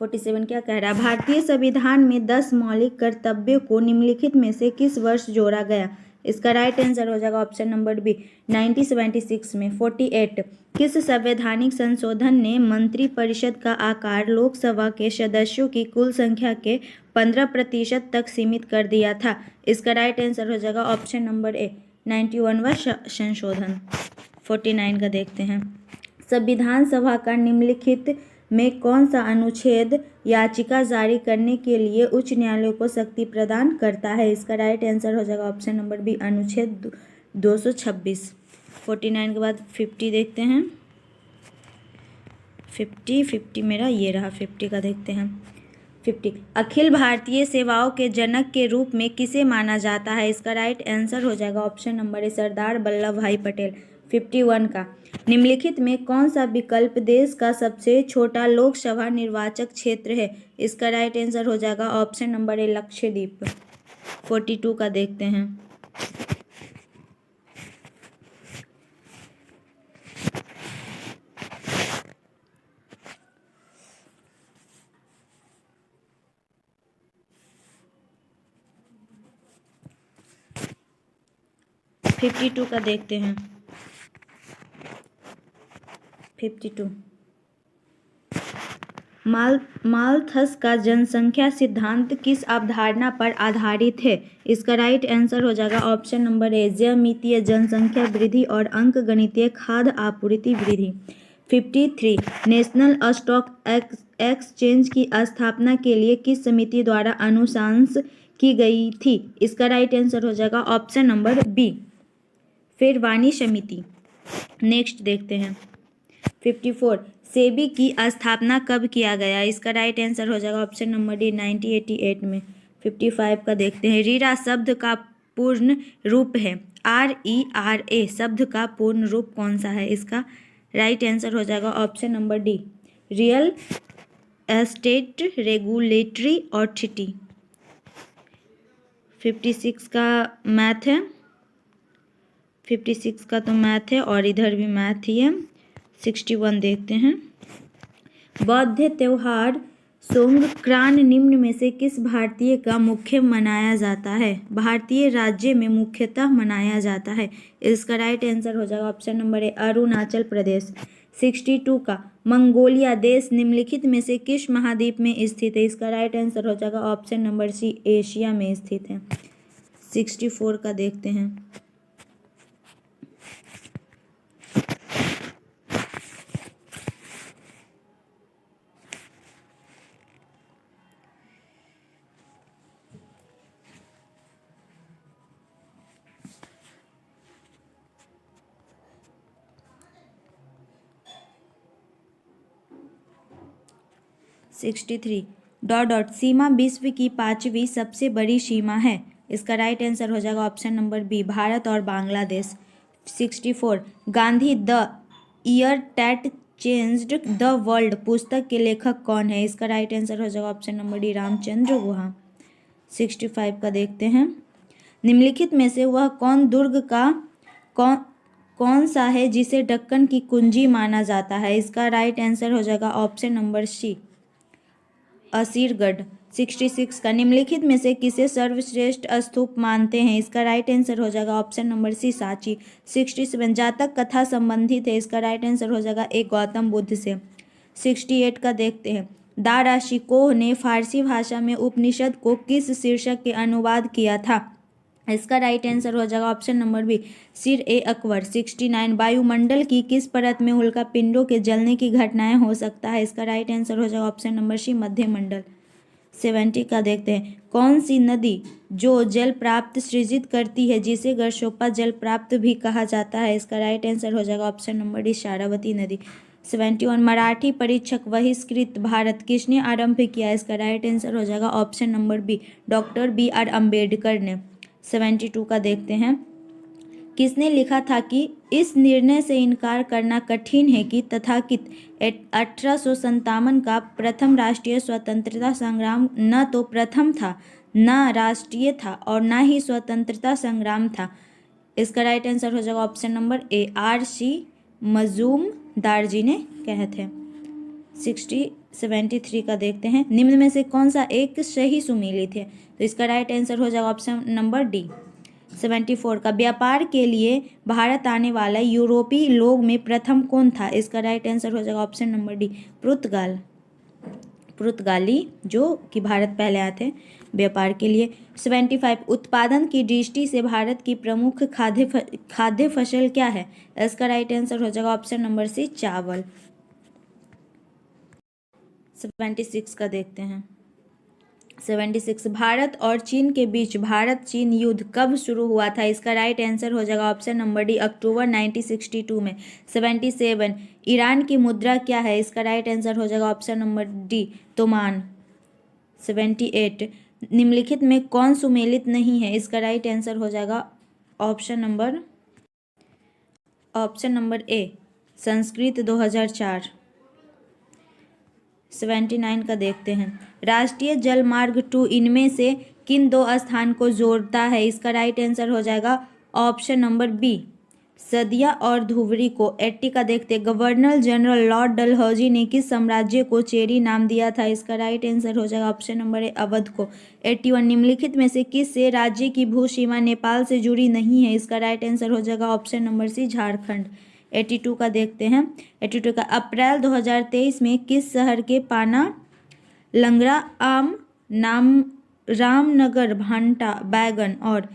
47 क्या कह रहा है? भारतीय संविधान में 10 मौलिक कर्तव्यों को निम्नलिखित में से किस वर्ष जोड़ा गया? इसका राइट आंसर हो जाएगा ऑप्शन नंबर बी, 1976 में। 48 किस संवैधानिक संशोधन ने मंत्रिपरिषद का आकार लोकसभा के सदस्यों की कुल संख्या के 15% तक सीमित कर दिया था? इसका राइट आंसर हो जाएगा ऑप्शन नंबर ए, 91वां संशोधन। 49 का देखते हैं। संविधान सभा का निम्नलिखित में कौन सा अनुच्छेद याचिका जारी करने के लिए उच्च न्यायालय को शक्ति प्रदान करता है? इसका राइट आंसर हो जाएगा ऑप्शन नंबर बी, अनुच्छेद 226। 49 के बाद 50 देखते हैं। 50 मेरा ये रहा, 50 का देखते हैं। 50 अखिल भारतीय सेवाओं के जनक के रूप में किसे माना जाता है? इसका राइट आंसर हो जाएगा ऑप्शन नंबर ए, सरदार वल्लभ भाई पटेल। 51 का निम्नलिखित में कौन सा विकल्प देश का सबसे छोटा लोकसभा निर्वाचक क्षेत्र है? इसका राइट आंसर हो जाएगा ऑप्शन नंबर ए, लक्षद्वीप। 42 का देखते हैं। 52 का देखते हैं। 52 माल्थस का जनसंख्या सिद्धांत किस अवधारणा पर आधारित है? इसका राइट आंसर हो जाएगा ऑप्शन नंबर ए, ज्यामितीय जनसंख्या वृद्धि और अंकगणितीय खाद्य आपूर्ति वृद्धि। 53 नेशनल स्टॉक एक्सचेंज की स्थापना के लिए किस समिति द्वारा अनुशंसा की गई थी? इसका राइट आंसर हो जाएगा ऑप्शन नंबर बी, फिर वाणी समिति। नेक्स्ट देखते हैं 54 सेबी की स्थापना कब किया गया? इसका राइट आंसर हो जाएगा ऑप्शन नंबर डी, 1988 में। 55 का देखते हैं। रीरा शब्द का पूर्ण रूप है, RERA शब्द का पूर्ण रूप कौन सा है? इसका राइट आंसर हो जाएगा option number D, real estate regulatory authority. 56 का मैथ है, 56 का तो मैथ है और इधर भी मैथ ही है। 61 देखते हैं। बौद्ध त्योहार सोंगक्रान निम्न में से किस भारतीय का मुख्य मनाया जाता है? भारतीय राज्य में मुख्यतः मनाया जाता है। इसका राइट आंसर हो जाएगा ऑप्शन नंबर ए, अरुणाचल प्रदेश। 62 का मंगोलिया देश निम्नलिखित में से किस महाद्वीप में स्थित है? इसका राइट आंसर हो जाएगा ऑप्शन नंबर सी, एशिया में स्थित है। 64 का देखते हैं। 63 डॉट सीमा विश्व की 5वीं सबसे बड़ी सीमा है। इसका राइट आंसर हो जाएगा ऑप्शन नंबर बी, भारत और Bangladesh. 64 Gandhi the year that changed the world पुस्तक के लेखक कौन है? इसका राइट आंसर हो जाएगा option number D, Ramachandra Guha. 65 का देखते हैं। निम्नलिखित में से वह कौन दुर्ग का कौन सा है जिसे दक्कन की कुंजी माना जाता है? इसका राइट आंसर हो जाएगा ऑप्शन नंबर सी, असीरगढ़। 66 का निम्नलिखित में से किसे सर्वश्रेष्ठ स्तूप मानते हैं? इसका राइट आंसर हो जाएगा ऑप्शन नंबर सी, सांची। 67 जातक कथा संबंधित है। इसका राइट आंसर हो जाएगा ए, गौतम बुद्ध से। 68 का देखते हैं। दा राशिकोह ने फारसी भाषा में उपनिषद को किस शीर्षक के अनुवाद किया था? इसका राइट आंसर हो जाएगा ऑप्शन नंबर बी, सिर ए अकबर। 69 वायुमंडल की किस परत में उल्का पिंडों के जलने की घटनाएं हो सकता है? इसका राइट आंसर हो जाएगा ऑप्शन नंबर सी, मध्य मंडल। 70 का देखते हैं। कौन सी नदी जो जल प्राप्त सृजित करती है जिसे गर्शोपा जल प्राप्त भी कहा जाता है? इसका राइट आंसर हो जाएगा ऑप्शन नंबर डी, शारावती नदी। 71 मराठी परीक्षक बहिष्कृत भारत किसने आरंभ किया? इसका राइट आंसर हो जाएगा option number B, doctor BR Ambedkar ने। 72 का देखते हैं। किसने लिखा था कि इस निर्णय से इनकार करना कठिन है कि तथाकथित 1857 का प्रथम राष्ट्रीय स्वतंत्रता संग्राम न तो प्रथम था, न राष्ट्रीय था और न ही स्वतंत्रता संग्राम था? इसका राइट आंसर हो जाएगा option number A, RC Majumdar ji ने कहे थे। 73 का देखते हैं। निम्न में से कौन सा एक सही सुमेलित है? तो इसका राइट आंसर हो जाएगा ऑप्शन नंबर डी। 74 का व्यापार के लिए भारत आने वाला यूरोपीय लोग में प्रथम कौन था? इसका राइट आंसर हो जाएगा ऑप्शन नंबर डी, पुर्तगाली जो कि भारत पहले आए थे व्यापार के लिए। 75 उत्पादन की दृष्टि से भारत की प्रमुख खाद्य फसल क्या है? इसका राइट आंसर हो जाएगा ऑप्शन नंबर सी, चावल। 76 का देखते हैं। 76 भारत और चीन के बीच भारत चीन युद्ध कब शुरू हुआ था? इसका राइट आंसर हो जाएगा ऑप्शन नंबर डी, अक्टूबर 1962 में। 77 ईरान की मुद्रा क्या है? इसका राइट आंसर हो जाएगा ऑप्शन नंबर डी, तोमान। 78 निम्नलिखित में कौन सुमेलित नहीं है? इसका राइट आंसर हो जाएगा ऑप्शन नंबर ए, संस्कृत 2004। 79 का देखते हैं। राष्ट्रीय जलमार्ग 2 इनमें से किन दो स्थान को जोड़ता है? इसका राइट आंसर हो जाएगा ऑप्शन नंबर बी, सदिया और धुबरी को। 80 का देखते हैं, गवर्नर जनरल लॉर्ड डलहौजी ने किस साम्राज्य को चेरी नाम दिया था? इसका राइट आंसर हो जाएगा ऑप्शन नंबर ए, अवध को। 81, निम्नलिखित में से किस से राज्य की भू सीमा नेपाल से जुड़ी नहीं है? इसका राइट आंसर हो जाएगा ऑप्शन नंबर सी, झारखंड। 82 का देखते हैं, 82 का, अप्रैल 2023 में किस शहर के पाना लंगड़ा आम नाम रामनगर भांटा बैगन और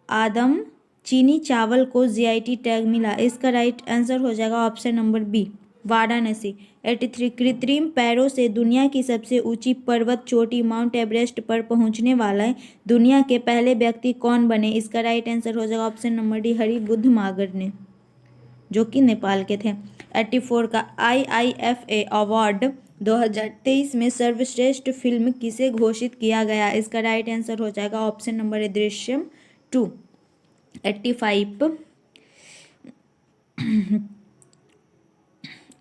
आदम चीनी चावल को जीआईटी टैग मिला? इसका राइट आंसर हो जाएगा ऑप्शन नंबर बी, वाराणसी। 83, कृत्रिम पैरों से दुनिया की सबसे ऊंची पर्वत चोटी माउंट एवरेस्ट पर पहुंचने वाला दुनिया के पहले व्यक्ति कौन बने? इसका राइट आंसर हो जाएगा ऑप्शन नंबर डी, हरिबुद्ध मागर ने, जो कि नेपाल के थे। 84 का, IIFA अवार्ड 2023 में सर्वश्रेष्ठ फिल्म किसे घोषित किया गया? इसका राइट आंसर हो जाएगा ऑप्शन नंबर ए, दृश्यम 2। 85,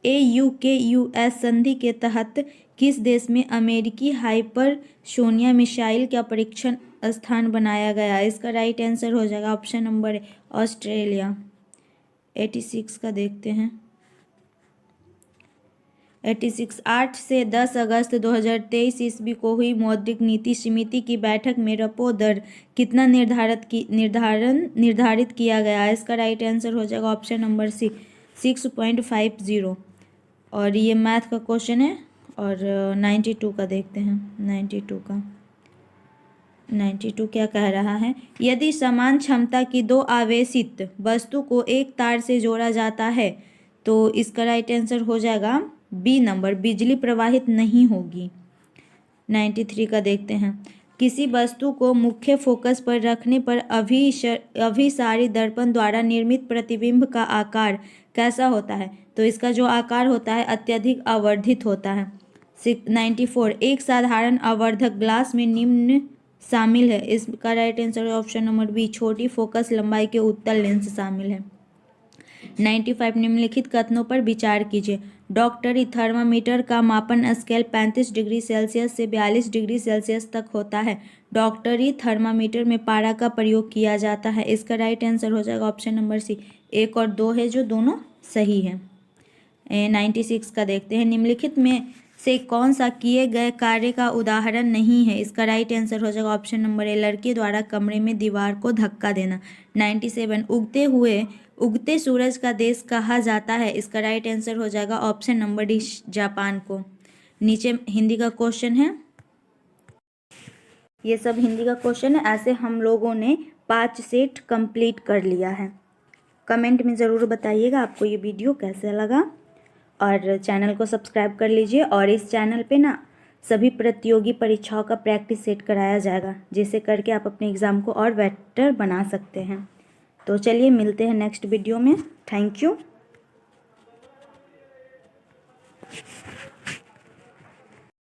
AUKUS संधि के तहत किस देश में अमेरिकी हाइपरसोनिया मिसाइल का परीक्षण स्थान बनाया गया? इसका राइट आंसर हो जाएगा ऑप्शन नंबर ए, ऑस्ट्रेलिया। 86 का देखते हैं, 86, 8 से 10 अगस्त 2023 ईस्वी को हुई मौद्रिक नीति समिति की बैठक में रेपो दर कितना निर्धारित किया गया? इसका राइट आंसर हो जाएगा ऑप्शन नंबर सी, 6.50। और ये मैथ का क्वेश्चन है। और 92 का देखते हैं, 92 क्या कह रहा है? यदि समान क्षमता की दो आवेशित वस्तु को एक तार से जोड़ा जाता है तो इसका राइट आंसर हो जाएगा बी नंबर, बिजली प्रवाहित नहीं होगी। 93 का देखते हैं, किसी वस्तु को मुख्य फोकस पर रखने पर अभिसारी दर्पण द्वारा निर्मित प्रतिबिंब का आकार कैसा होता है? तो इसका जो आकार होता है अत्यधिक आवर्धित होता है। 94, एक साधारण आवर्धक ग्लास में निम्न शामिल है? इसका right answer option number b, छोटी फोकस लंबाई के उत्तल लेंस शामिल है। 95, निम्नलिखित कथनों पर विचार कीजिए। डॉक्टरी थर्मामीटर का मापन स्केल 35 डिग्री सेल्सियस से 42 डिग्री सेल्सियस तक होता है। डॉक्टरी थर्मामीटर में पारा का प्रयोग किया जाता है। इसका राइट आंसर हो जाएगा ऑप्शन नंबर सी, 1 और 2 है, जो दोनों सही है। 96 का देखते हैं, निम्नलिखित में से कौन सा किए गए कार्य का उदाहरण नहीं है? इसका राइट आंसर हो जाएगा ऑप्शन नंबर ए, लड़के द्वारा कमरे में दीवार को धक्का देना। 97, उगते सूरज का देश कहा जाता है? इसका राइट आंसर हो जाएगा ऑप्शन नंबर डी, जापान को। नीचे हिंदी का क्वेश्चन है, ये सब हिंदी का क्वेश्चन है। ऐसे हम लोगों ने 5 सेट कंप्लीट कर लिया है। कमेंट में ज़रूर बताइएगा आपको ये वीडियो कैसा लगा, और चैनल को सब्सक्राइब कर लीजिए। और इस चैनल पे ना सभी प्रतियोगी परीक्षाओं का प्रैक्टिस सेट कराया जाएगा, जिसे करके आप अपने एग्ज़ाम को और बेटर बना सकते हैं। तो चलिए मिलते हैं नेक्स्ट वीडियो में। Thank you.